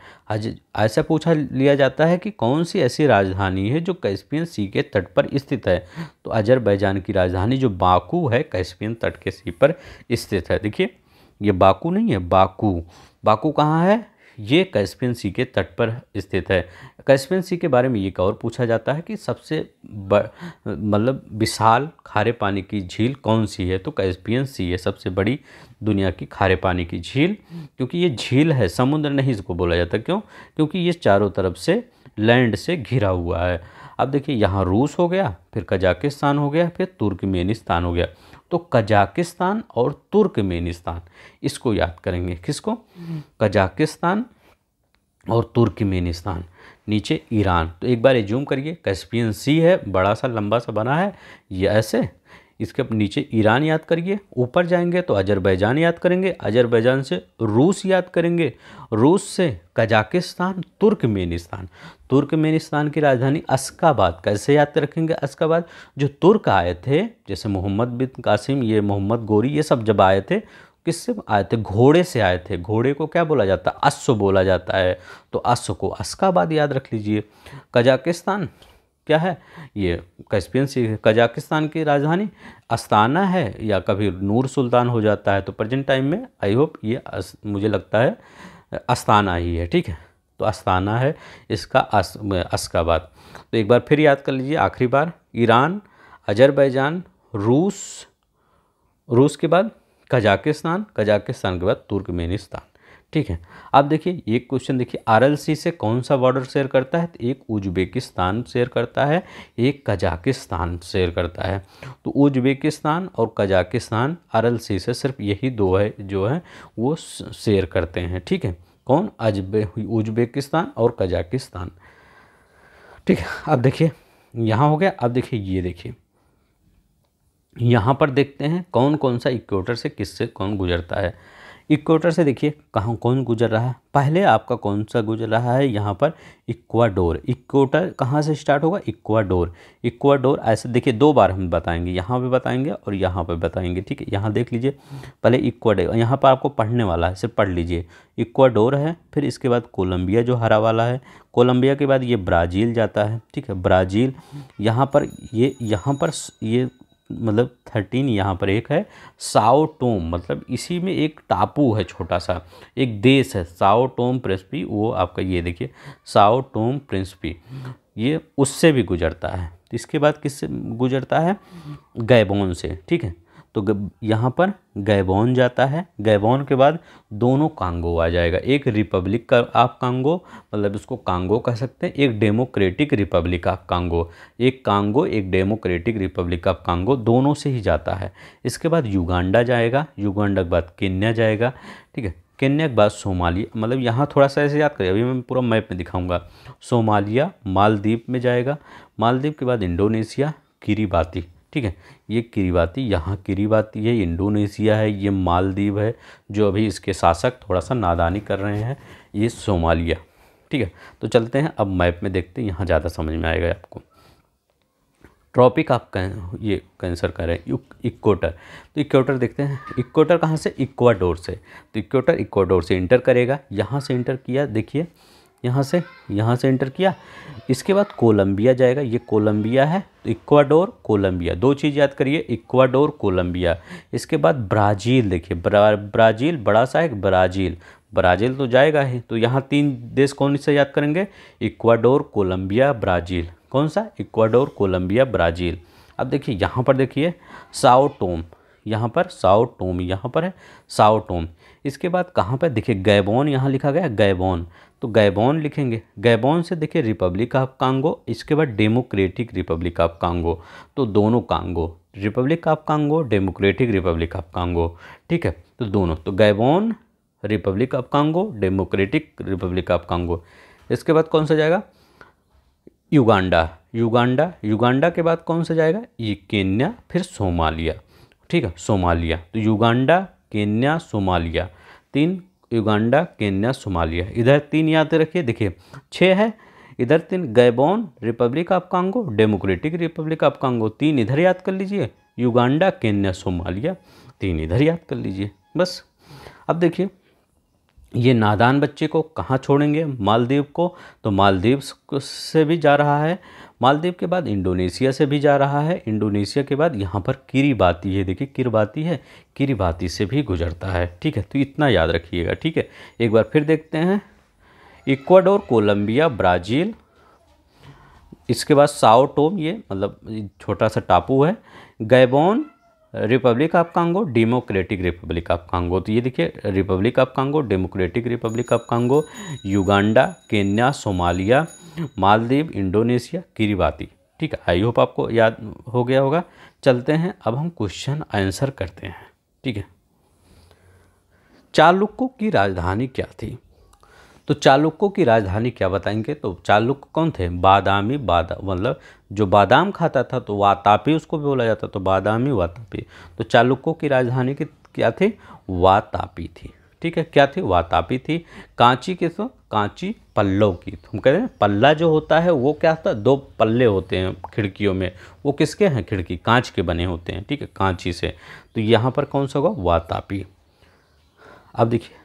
ऐसा पूछा लिया जाता है कि कौन सी ऐसी राजधानी है जो कैस्पियन सी के तट पर स्थित है, तो अजरबैजान की राजधानी जो बाकू है कैस्पियन तट के सी पर स्थित है। देखिए ये बाकू नहीं है, बाकू कहाँ है, ये कैस्पियन सी के तट पर स्थित है। कैस्पियन सी के बारे में ये और पूछा जाता है कि सबसे मतलब विशाल खारे पानी की झील कौन सी है, तो कैस्पियन सी है सबसे बड़ी दुनिया की खारे पानी की झील, क्योंकि ये झील है, समुद्र नहीं इसको बोला जाता। क्यों, क्योंकि ये चारों तरफ से लैंड से घिरा हुआ है। अब देखिए यहाँ रूस हो गया, फिर कजाकिस्तान हो गया, फिर तुर्कमेनिस्तान हो गया। तो कजाकिस्तान और तुर्कमेनिस्तान इसको याद करेंगे, किसको, कजाकिस्तान और तुर्कमेनिस्तान। नीचे ईरान, तो एक बार एज्यूम करिए कैस्पियन सी है, बड़ा सा लंबा सा बना है ये ऐसे, इसके नीचे ईरान याद करिए। ऊपर जाएंगे तो अजरबैजान याद करेंगे, अजरबैजान से रूस याद करेंगे, रूस से कजाकिस्तान, तुर्कमेनिस्तान की राजधानी अश्काबाद। कैसे याद रखेंगे अश्काबाद, जो तुर्क आए थे, जैसे मोहम्मद बिन कासिम, ये मोहम्मद गोरी, ये सब जब आए थे किससे आए थे, घोड़े से आए थे। घोड़े को क्या बोला जाता है, अश्व बोला जाता है, तो अश्व को अश्काबाद याद रख लीजिए। कजाकिस्तान क्या है, ये कैस्पियन सी, कजाकिस्तान की राजधानी अस्ताना है, या कभी नूर सुल्तान हो जाता है, तो प्रेजेंट टाइम में आई होप ये मुझे लगता है अस्ताना ही है। ठीक है, तो अस्ताना है इसका अश्काबाद। तो एक बार फिर याद कर लीजिए आखिरी बार, ईरान, अजरबैजान, रूस के बाद कजाकिस्तान के बाद तुर्कमेनिस्तान। ठीक है, अब देखिए एक क्वेश्चन देखिए, आरएल सी से कौन सा बॉर्डर शेयर करता है, तो एक उज्बेकिस्तान शेयर करता है, एक कजाकिस्तान शेयर करता है। तो उज्बेकिस्तान और कजाकिस्तान आरएल सी से सिर्फ यही दो है जो है वो शेयर करते हैं। ठीक है, कौन, उज्बेकिस्तान और कजाकिस्तान। ठीक है, अब देखिए यहाँ हो गया। अब देखिए ये देखिए यहाँ पर देखते हैं कौन कौन सा इक्वेटर से किससे कौन गुजरता है। इक्वेटर से देखिए कहाँ कौन गुजर रहा है, पहले आपका कौन सा गुजर रहा है, यहाँ पर इक्वाडोर। इक्वेटर कहाँ से स्टार्ट होगा, इक्वाडोर ऐसे देखिए 2 बार हम बताएंगे, यहाँ पे बताएंगे और यहाँ पे बताएंगे। ठीक है, यहाँ देख लीजिए पहले इक्वाडोर, यहाँ पर आपको पढ़ने वाला है, सिर्फ पढ़ लीजिए। इक्वाडोर है, फिर इसके बाद कोलंबिया जो हरा वाला है, कोलंबिया के बाद ये ब्राज़ील जाता है। ठीक है, ब्राज़ील, यहाँ पर ये मतलब 13, यहाँ पर एक है साओ टोम, मतलब इसी में एक टापू है, छोटा सा एक देश है साओ टोम प्रिंसिपी, वो आपका ये देखिए साओ टोम प्रिंसिपी, ये उससे भी गुजरता है। इसके बाद किससे गुजरता है, गैबोन से। ठीक है, तो यहाँ पर गैबोन जाता है, गैबोन के बाद दोनों कांगो आ जाएगा, एक रिपब्लिक का आप कांगो, मतलब इसको कांगो कह सकते हैं, एक डेमोक्रेटिक रिपब्लिक ऑफ कांगो, एक डेमोक्रेटिक रिपब्लिक ऑफ कांगो, दोनों से ही जाता है। इसके बाद युगांडा जाएगा, युगांडा के बाद केन्या जाएगा। ठीक है, केन्या के बाद सोमालिया, मतलब यहाँ थोड़ा सा ऐसे याद करिए, अभी मैं पूरा मैप में दिखाऊंगा। सोमालिया, मालदीव में जाएगा, मालदीव के बाद इंडोनेशिया, किरिबाती। ठीक है। ये किरिबाती, यहाँ किरिबाती है, इंडोनेशिया है, ये मालदीव है, जो अभी इसके शासक थोड़ा सा नादानी कर रहे हैं, ये सोमालिया। ठीक है, तो चलते हैं अब मैप में देखते हैं, यहाँ ज़्यादा समझ में आएगा आपको। ट्रॉपिक आप ये कैंसर कर रहे हैं, इक्वेटर, तो इक्वेटर देखते हैं, इक्वेटर कहाँ से, इक्वाडोर से, तो इक्वेटर इक्वाडोर से इंटर करेगा, यहाँ से इंटर किया, देखिए यहाँ से इंटर किया, इसके बाद कोलंबिया जाएगा, ये कोलंबिया है, तो इक्वाडोर कोलंबिया, दो चीज़ याद करिए, इक्वाडोर कोलंबिया। इसके बाद ब्राज़ील, देखिए ब्राज़ील बड़ा सा है, ब्राज़ील तो जाएगा ही, तो यहाँ 3 देश कौन से याद करेंगे, इक्वाडोर कोलंबिया ब्राज़ील, कौन सा, इक्वाडोर कोलंबिया ब्राज़ील। अब देखिए यहाँ पर देखिए साओ टोम, यहाँ पर साओ टोम, यहाँ पर है साओ टोम। इसके बाद कहाँ पर देखिए गैबोन, यहाँ लिखा गया गैबोन, तो गैबोन लिखेंगे, गैबोन से देखिए रिपब्लिक ऑफ कांगो, इसके बाद डेमोक्रेटिक रिपब्लिक ऑफ कांगो, तो दोनों Congo, Republic of Congo, democratic Republic of Congo, ठीक है, तो दोनों, तो Gabon Republic of Congo, democratic Republic of Congo. इसके बाद कौन सा जाएगा, युगांडा के बाद कौन सा जाएगा, ये केन्या, फिर सोमालिया, ठीक है, सोमालिया, तो Uganda Kenya Somalia, 3 Uganda Kenya Somalia, इधर 3 याद रखिए, देखिए 6 है, इधर 3 Gabon Republic of Congo, democratic Republic of Congo, 3 इधर याद कर लीजिए, युगांडा केन्या सोमालिया, 3 इधर याद कर लीजिए बस। अब देखिए ये नादान बच्चे को कहाँ छोड़ेंगे, मालदीव को, तो मालदीव से भी जा रहा है, मालदीव के बाद इंडोनेशिया से भी जा रहा है, इंडोनेशिया के बाद यहाँ पर किरिबाती है, देखिए किरिबाती है, किरिबाती से भी गुजरता है, ठीक है, तो इतना याद रखिएगा, ठीक है। एक बार फिर देखते हैं, इक्वाडोर कोलंबिया ब्राज़ील, इसके बाद साओ टोम, ये मतलब छोटा सा टापू है, Gabon Republic of Congo, democratic Republic of Congo, तो ये देखिए Republic of Congo, democratic Republic of Congo, Uganda Kenya Somalia, Maldives Indonesia, Kiribati, ठीक है। आई होप आपको याद हो गया होगा। चलते हैं अब हम क्वेश्चन आंसर करते हैं, ठीक है। चालुक्यों की राजधानी क्या थी, तो चालुक्यों की राजधानी क्या बताएंगे, तो चालुक्य कौन थे, मतलब जो बादाम खाता था, तो वातापी उसको बोला जाता, तो बादामी वातापी, तो चालुक्यों की राजधानी की क्या थी, वातापी थी, ठीक है, क्या थी, वातापी थी। कांची की, तो कांची पल्लव की, हम कहते हैं पल्ला जो होता है वो क्या होता है, 2 पल्ले होते हैं खिड़कियों में, वो किसके हैं, खिड़की कांच के बने होते हैं, ठीक है, कांची से, तो यहाँ पर कौन सा होगा, वातापी। अब देखिए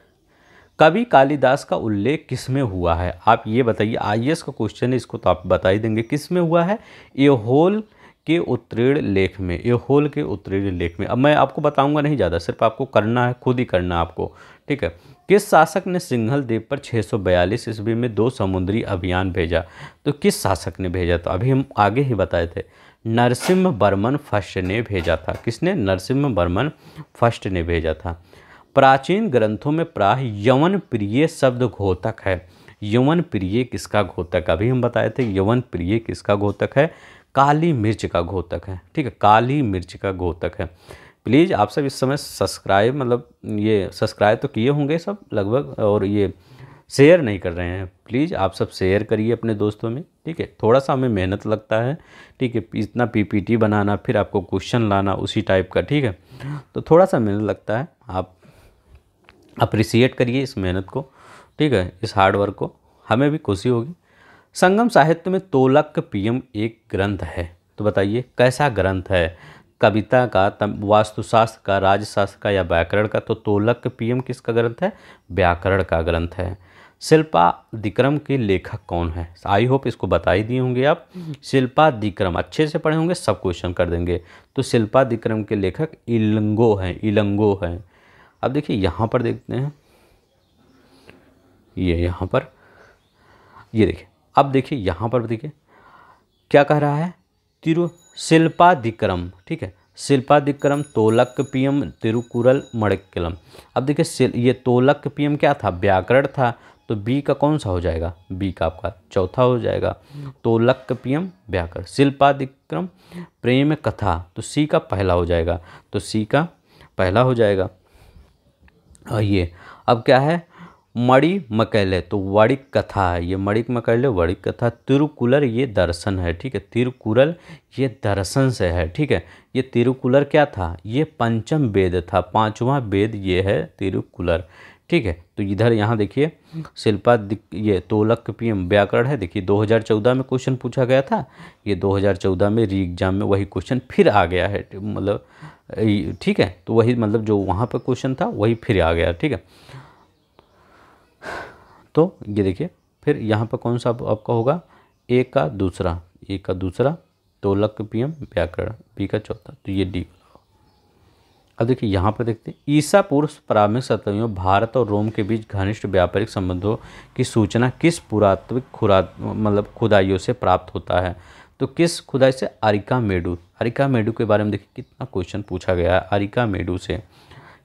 कवि कालिदास का उल्लेख किस में हुआ है, आप ये बताइए, आईएएस का क्वेश्चन है, इसको तो आप बता ही देंगे, किस में हुआ है, ऐहोल के उत्तीर्ण लेख में, ऐहोल के उत्तीर्ण लेख में। अब मैं आपको बताऊंगा नहीं ज़्यादा, सिर्फ आपको करना है, खुद ही करना है आपको, ठीक है। किस शासक ने सिंघल द्वीप पर 642 ईस्वी में 2 समुद्री अभियान भेजा, तो किस शासक ने भेजा, तो अभी हम आगे ही बताए थे, नरसिम्हा वर्मन फर्स्ट ने भेजा था, किसने, नरसिम्हा वर्मन फर्स्ट ने भेजा था। प्राचीन ग्रंथों में प्राय यवन प्रिय शब्द घोतक है, यवन प्रिय किसका घोतक, अभी हम बताए थे यवन प्रिय किसका घोतक है, काली मिर्च का घोतक है, ठीक है, काली मिर्च का घोतक है। प्लीज़ आप सब इस समय सब्सक्राइब, मतलब ये सब्सक्राइब तो किए होंगे सब लगभग, और ये शेयर नहीं कर रहे हैं, प्लीज़ आप सब शेयर करिए अपने दोस्तों में, ठीक है। थोड़ा सा हमें मेहनत लगता है, ठीक है, इतना पीपीटी बनाना, फिर आपको क्वेश्चन लाना उसी टाइप का, ठीक है, तो थोड़ा सा मेहनत लगता है, आप अप्रिसिएट करिए इस मेहनत को, ठीक है, इस हार्ड वर्क को, हमें भी खुशी होगी। संगम साहित्य में तोलकप्पियम एक ग्रंथ है, तो बताइए कैसा ग्रंथ है, कविता का, वास्तुशास्त्र का, राजशास्त्र का, या व्याकरण का, तो तोलकप्पियम किसका ग्रंथ है, व्याकरण का ग्रंथ है। शिल्पादिक्रम के लेखक कौन है, आई होप इसको बता ही दिए होंगे आप, शिल्पादिक्रम अच्छे से पढ़े होंगे, सब क्वेश्चन कर देंगे, तो शिल्पादिक्रम के लेखक इलंगो हैं। अब देखिए यहाँ पर देखते हैं, ये यहाँ पर, ये देखिए, अब देखिए यहाँ पर देखिए क्या कह रहा है, शिल्पादिक्रम, ठीक है, शिल्पादिक्रम तोलकप्पियम तिरुकुरल मडक्कलम। अब देखिए ये तोलकप्पियम क्या था, व्याकरण था, तो बी का कौन सा हो जाएगा, बी का आपका चौथा हो जाएगा, तोलकप्पियम व्याकरण। शिल्पादिक्रम प्रेम कथा, तो सी का पहला हो जाएगा, तो सी का पहला हो जाएगा। ये अब क्या है, मणि मकैले तो वणिक कथा है, ये मणिक मकैले वणिक कथा। तिरुकुलर ये दर्शन है, ठीक है, तिरुकुरल ये दर्शन से है, ठीक है। ये तिरुकुलर क्या था, ये पंचम वेद था, पांचवा वेद ये है तिरुकुलर, ठीक है। तो इधर यहाँ देखिए शिल्पा ये तोलक पीएम व्याकरण है, देखिए 2014 में क्वेश्चन पूछा गया था, ये 2014 में री एग्जाम में वही क्वेश्चन फिर आ गया है, मतलब ठीक है। तो वही मतलब जो वहाँ पर क्वेश्चन था वही फिर आ गया, ठीक है। तो ये देखिए फिर यहाँ पर कौन सा आपका होगा, ए का दूसरा तोलक पीएम व्याकरण, बी का चौथा, तो ये डी। अब देखिए यहाँ पर देखते हैं ईसा पूर्व प्रारंभिक शताब्दियों में भारत और रोम के बीच घनिष्ठ व्यापारिक संबंधों की सूचना किस पुरातात्विक खुदाइयों से प्राप्त होता है। तो किस खुदाई से, अरिका मेडू के बारे में देखिए कितना क्वेश्चन पूछा गया है अरिका मेडू से।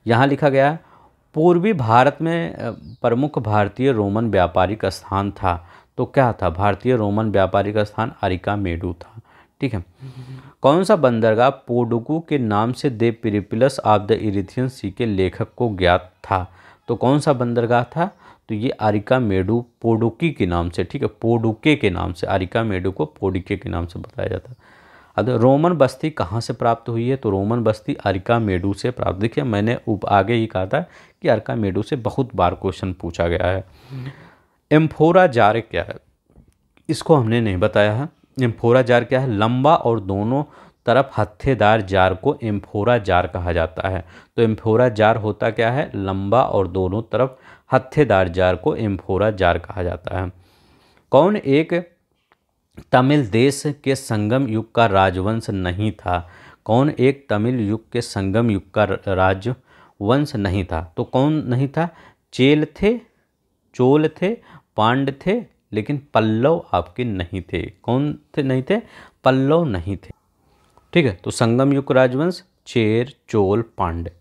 यहाँ लिखा गया है पूर्वी भारत में प्रमुख भारतीय रोमन व्यापारिक स्थान था, तो क्या था, भारतीय रोमन व्यापारिक स्थान अरिका मेडू था, ठीक है। कौन सा बंदरगाह पोडुकू के नाम से द पेरिप्लस ऑफ द इरिथियन सी के लेखक को ज्ञात था। तो कौन सा बंदरगाह था, तो ये अरिका मेडू पोडुकी के नाम से, ठीक है, पोडुके के नाम से, अरिका मेडू को पोडिके के नाम से बताया जाता है। अब रोमन बस्ती कहाँ से प्राप्त हुई है, तो रोमन बस्ती अरिका मेडू से प्राप्त। देखिए मैंने आगे ही कहा था कि अरिका मेडू से बहुत बार क्वेश्चन पूछा गया है। एम्फोरा जार क्या है, इसको हमने नहीं बताया है। एम्फोरा जार क्या है, लंबा और दोनों तरफ हत्थेदार जार को एम्फोरा जार कहा जाता है। तो एम्फोरा जार होता क्या है, लंबा और दोनों तरफ हत्थेदार जार को एम्फोरा जार कहा जाता है। कौन एक तमिल देश के संगम युग का राजवंश नहीं था, कौन एक तमिल युग के संगम युग का राजवंश नहीं था, तो कौन नहीं था, चोल थे, पांड थे, लेकिन पल्लव आपके नहीं थे। कौन थे, नहीं थे, पल्लव नहीं थे, ठीक है। तो संगम युग राजवंश चेर, चोल, पांड्य।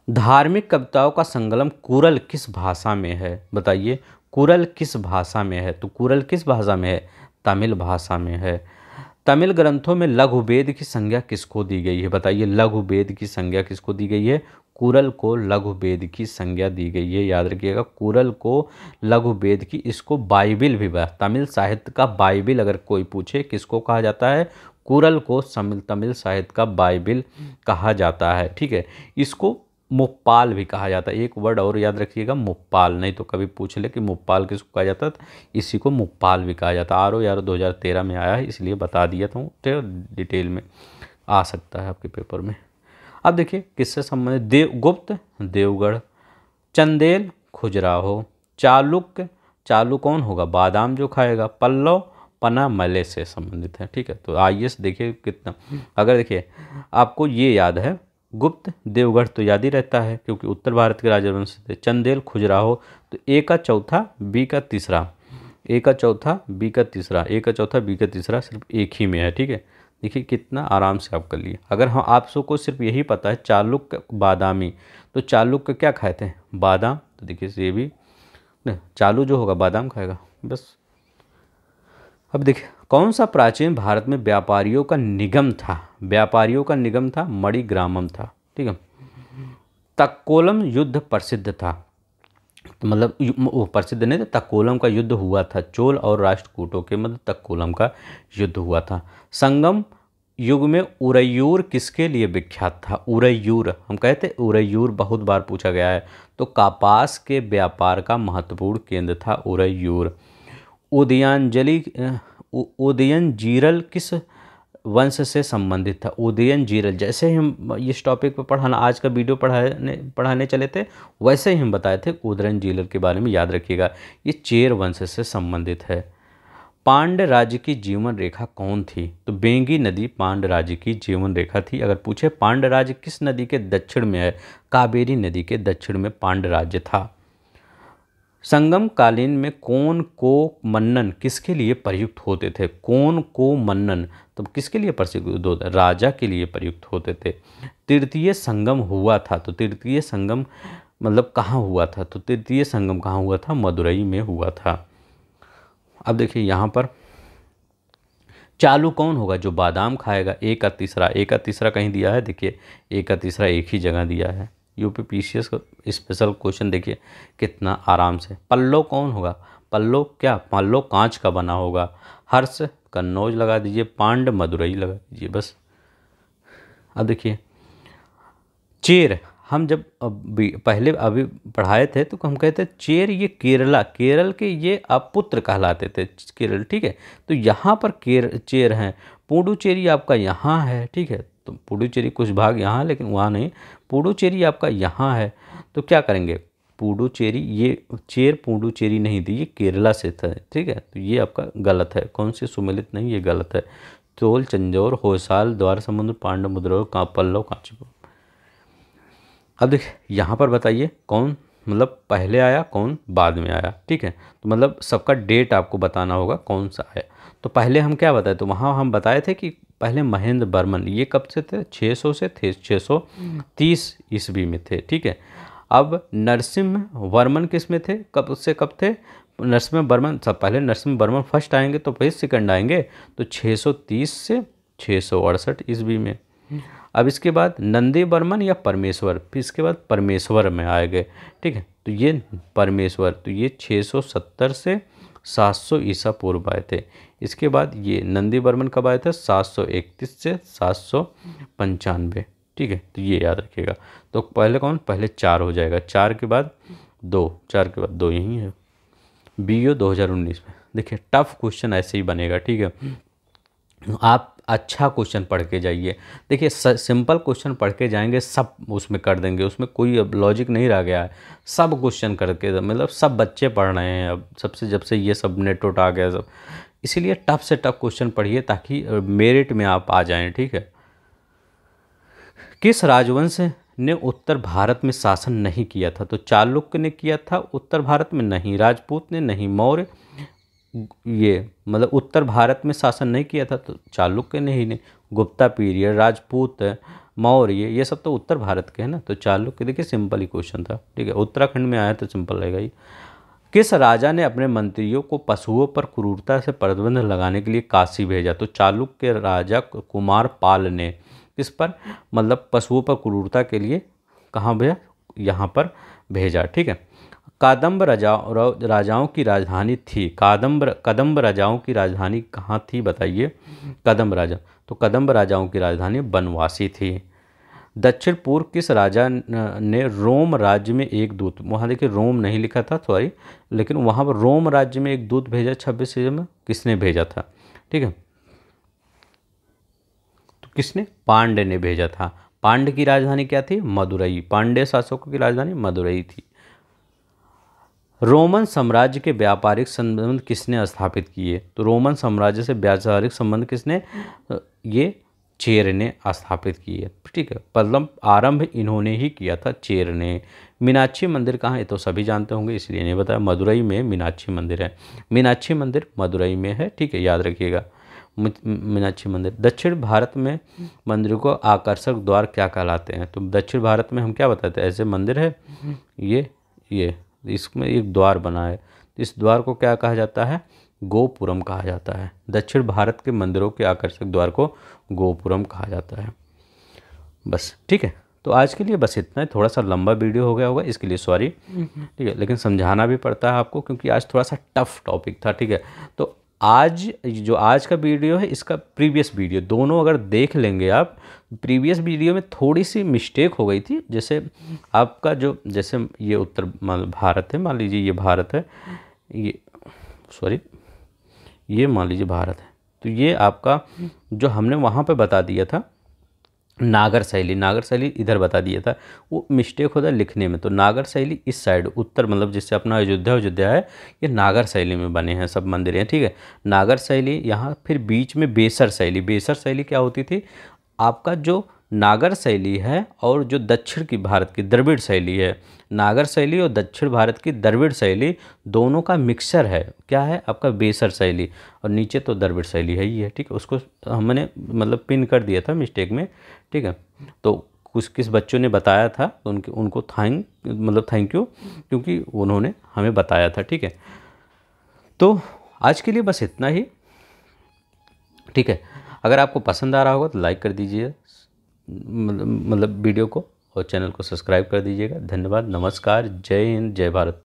धार्मिक कविताओं का संकलन कुरल किस भाषा में है, बताइए कुरल किस भाषा में है, तो कुरल किस भाषा में है, तमिल भाषा में है। तमिल ग्रंथों में लघु वेद की संज्ञा किसको दी गई है, बताइए लघु वेद की संज्ञा किसको दी गई है, कुरल को लघु वेद की संज्ञा दी गई है, याद रखिएगा कुरल को लघु वेद की। इसको बाइबिल भी तमिल साहित्य का बाइबिल अगर कोई पूछे किसको कहा जाता है, कुरल को तमिल साहित्य का बाइबिल कहा जाता है, ठीक है। इसको मुप्पाल भी कहा जाता है, एक वर्ड और याद रखिएगा मुप्पाल, नहीं तो कभी पूछ ले कि मुप्पाल किसको कहा जाता है, इसी को मुप्पाल भी कहा जाता है। यार 2013 में आया है इसलिए बता दिया था, तो डिटेल में आ सकता है आपके पेपर में। अब देखिए किससे संबंधित, गुप्त देवगढ़, चंदेल खुजराहो, चालू कौन होगा, बादाम जो खाएगा, पल्लव पना मले से संबंधित है, ठीक है। तो आइए देखिए कितना, अगर देखिए आपको ये याद है गुप्त देवगढ़ तो याद ही रहता है क्योंकि उत्तर भारत के राजवंश थे। चंदेल खुजराहो तो ए का चौथा बी का तीसरा, ए का चौथा बी का तीसरा, ए का चौथा बी का तीसरा सिर्फ एक ही में है, ठीक है। देखिए कितना आराम से आप कर लिए। अगर हम आप सबको सिर्फ यही पता है चालुक्य बादामी, तो चालुक्य क्या खाए थे, बादाम, तो देखिए ये भी चालू जो होगा बादाम खाएगा बस। अब देखिए कौन सा प्राचीन भारत में व्यापारियों का निगम था, व्यापारियों का निगम था, मणिग्रामम था, ठीक है। तक्कोलम युद्ध प्रसिद्ध था, तो मतलब वो प्रसिद्ध नहीं था, तक्कोलम का युद्ध हुआ था, चोल और राष्ट्रकूटों के मतलब तक्कोलम का युद्ध हुआ था। संगम युग में उरैयूर किसके लिए विख्यात था, उरैयूर हम कहते उरैयूर बहुत बार पूछा गया है, तो कपास के व्यापार का महत्वपूर्ण केंद्र था उरैयूर। उदयनजीरल किस वंश से संबंधित था, उदयनजीरल, जैसे ही हम इस टॉपिक पर पढ़ाना आज का वीडियो पढ़ाने चले थे वैसे ही हम बताए थे उदयनजीरल के बारे में, याद रखिएगा ये चेर वंश से संबंधित है। पांड्य राज्य की जीवन रेखा कौन थी, तो बेंगी नदी पांड्य राज्य की जीवन रेखा थी। अगर पूछे पांड्य राज्य किस नदी के दक्षिण में है, कावेरी नदी के दक्षिण में पांड्य राज्य था। संगम कालीन में कोन को मन्नन किसके लिए प्रयुक्त होते थे, कोन को मन्नन तो किसके लिए प्रयुक्त होता, राजा के लिए प्रयुक्त होते थे। तृतीय संगम हुआ था, तो तृतीय संगम मतलब कहाँ हुआ था, तो तृतीय संगम कहाँ हुआ था, मदुरई में हुआ था। अब देखिए यहाँ पर चालू कौन होगा, जो बादाम खाएगा, ए का तीसरा कहीं दिया है, देखिए ए का तीसरा एक ही जगह दिया है, यूपीपीसीएस का स्पेशल क्वेश्चन देखिए कितना आराम से। पल्लव कौन होगा? पल्लव क्या? पल्लव कांच का बना होगा। हर्ष कन्नौज लगा दीजिए, पांड मदुरई लगा दीजिए बस। अब देखिए चेर, हम जब पहले अभी पढ़ाए थे तो हम कहते चेर ये केरल के ये पुत्र कहलाते थे केरल, ठीक है। तो यहाँ पर चेर हैं। पुडुचेरी आपका यहाँ है, ठीक है। तो पुडुचेरी कुछ भाग यहाँ है लेकिन वहाँ नहीं, पुडुचेरी आपका यहाँ है। तो क्या करेंगे, पुडुचेरी, ये चेर पुडुचेरी नहीं थी, ये केरला से था, ठीक है। तो ये आपका गलत है, कौन से सुमेलित नहीं, ये गलत है। चोल, चंजौर, होयसाल, द्वार समुद्र, पांडव, मदुरई, पल्लव, कांचीपुरम। अब देखिए यहाँ पर बताइए कौन मतलब पहले आया कौन बाद में आया, ठीक है। तो मतलब सबका डेट आपको बताना होगा कौन सा आया। तो पहले हम क्या बताए, तो वहाँ हम बताए थे कि पहले महेंद्र बर्मन, ये कब से थे, 600 से थे, 630 ईस्वी में थे, ठीक है। अब नरसिम्ह वर्मन किस में थे, कब से कब थे, नरसिम्ह वर्मन सब पहले, नरसिम्ह वर्मन फर्स्ट आएंगे तो फिर सेकंड आएंगे, तो 630 से 668 ईस्वी में। अब इसके बाद नंदी बर्मन या परमेश्वर, फिर इसके बाद परमेश्वर में आए गए, ठीक है। तो ये परमेश्वर, तो ये 670 से 700 ईसा पूर्व आए थे। इसके बाद ये नंदी बर्मन कब आए थे, 731 से 795, ठीक है। तो ये याद रखिएगा। तो पहले कौन, पहले 4 हो जाएगा, 4 के बाद 2, 4 के बाद 2 यही है। BO 2019 में देखिए टफ क्वेश्चन ऐसे ही बनेगा, ठीक है। आप अच्छा क्वेश्चन पढ़ के जाइए। देखिए सिंपल क्वेश्चन पढ़ के जाएंगे सब उसमें कर देंगे, उसमें कोई अब लॉजिक नहीं रह गया है। सब क्वेश्चन करके मतलब सब बच्चे पढ़ रहे हैं अब, सबसे जब से ये सब नेट उट आ गया सब, इसीलिए टफ से टफ क्वेश्चन पढ़िए ताकि मेरिट में आप आ जाएं, ठीक है। किस राजवंश ने उत्तर भारत में शासन नहीं किया था, तो चालुक्य ने किया था उत्तर भारत में, नहीं। राजपूत ने, नहीं। मौर्य, ये मतलब उत्तर भारत में शासन नहीं किया था, तो चालुक्य ने ही ने। गुप्ता पीरियड, राजपूत, मौर्य, ये सब तो उत्तर भारत के हैं ना, तो चालुक्य, देखिए सिंपल ही क्वेश्चन था, ठीक है। उत्तराखंड में आया तो सिंपल रहेगा ही। किस राजा ने अपने मंत्रियों को पशुओं पर क्रूरता से प्रतिबंध लगाने के लिए काशी भेजा, तो चालुक्य राजा कुमार पाल ने किस पर मतलब पशुओं पर क्रूरता के लिए कहाँ भेजा, यहाँ पर भेजा, ठीक है। कदम्ब राजाओं की राजधानी थी, कदम्ब राजाओं की राजधानी कहाँ थी बताइए, कदम्ब राजा, तो कदम्ब राजाओं की राजधानी बनवासी थी। दक्षिण पूर्व किस राजा ने रोम राज्य में एक दूत, वहाँ देखिए रोम नहीं लिखा था सॉरी, लेकिन वहाँ पर रोम राज्य में एक दूत भेजा 26 ईस्वी में, किसने भेजा था, ठीक है। तो किसने, पांड्य ने भेजा था। पांड्य की राजधानी क्या थी, मदुरई, पांड्य शासकों की राजधानी मदुरई थी। रोमन साम्राज्य के व्यापारिक संबंध किसने स्थापित किए, तो रोमन साम्राज्य से व्यापारिक संबंध किसने, ये चेर ने स्थापित किए, ठीक है। मतलब आरंभ इन्होंने ही किया था, चेर ने। मीनाक्षी मंदिर कहाँ है, तो सभी जानते होंगे इसलिए नहीं बताया, मदुरई में मीनाक्षी मंदिर है। मीनाक्षी मंदिर मदुरई में है, ठीक है, याद रखिएगा मीनाक्षी मंदिर। दक्षिण भारत में मंदिरों को आकर्षक द्वार क्या कहलाते हैं, तो दक्षिण भारत में हम क्या बताते हैं, ऐसे मंदिर है, ये इसमें एक द्वार बना है, इस द्वार को क्या कहा जाता है, गोपुरम कहा जाता है। दक्षिण भारत के मंदिरों के आकर्षक द्वार को गोपुरम कहा जाता है। बस ठीक है, तो आज के लिए बस इतना है। थोड़ा सा लंबा वीडियो हो गया होगा, इसके लिए सॉरी, ठीक है। लेकिन समझाना भी पड़ता है आपको क्योंकि आज थोड़ा सा टफ टॉपिक था, ठीक है। तो आज जो आज का वीडियो है, इसका प्रीवियस वीडियो दोनों अगर देख लेंगे आप, प्रीवियस वीडियो में थोड़ी सी मिस्टेक हो गई थी। जैसे आपका जो, जैसे ये उत्तर भारत है, मान लीजिए ये भारत है, ये सॉरी ये मान लीजिए भारत है, तो ये आपका जो हमने वहाँ पे बता दिया था नागर शैली इधर बता दिया था, वो मिस्टेक होता है लिखने में। तो नागर शैली इस साइड उत्तर, मतलब जिससे अपना अयोध्या है, ये नागर शैली में बने हैं सब मंदिर हैं, ठीक है। नागर शैली यहाँ, फिर बीच में बेसर शैली क्या होती थी, आपका जो नागर शैली है और जो दक्षिण की भारत की द्रविड़ शैली है, नागर शैली और दक्षिण भारत की द्रविड़ शैली दोनों का मिक्सर है, क्या है आपका बेसर शैली, और नीचे तो द्रविड़ शैली है ही है, ठीक है। उसको हमने मतलब पिन कर दिया था मिस्टेक में, ठीक है। तो किस बच्चों ने बताया था, तो उनको थैंक यू, क्योंकि उन्होंने हमें बताया था, ठीक है। तो आज के लिए बस इतना ही, ठीक है। अगर आपको पसंद आ रहा होगा तो लाइक कर दीजिए मतलब वीडियो को, और चैनल को सब्सक्राइब कर दीजिएगा। धन्यवाद, नमस्कार, जय हिंद, जय भारत।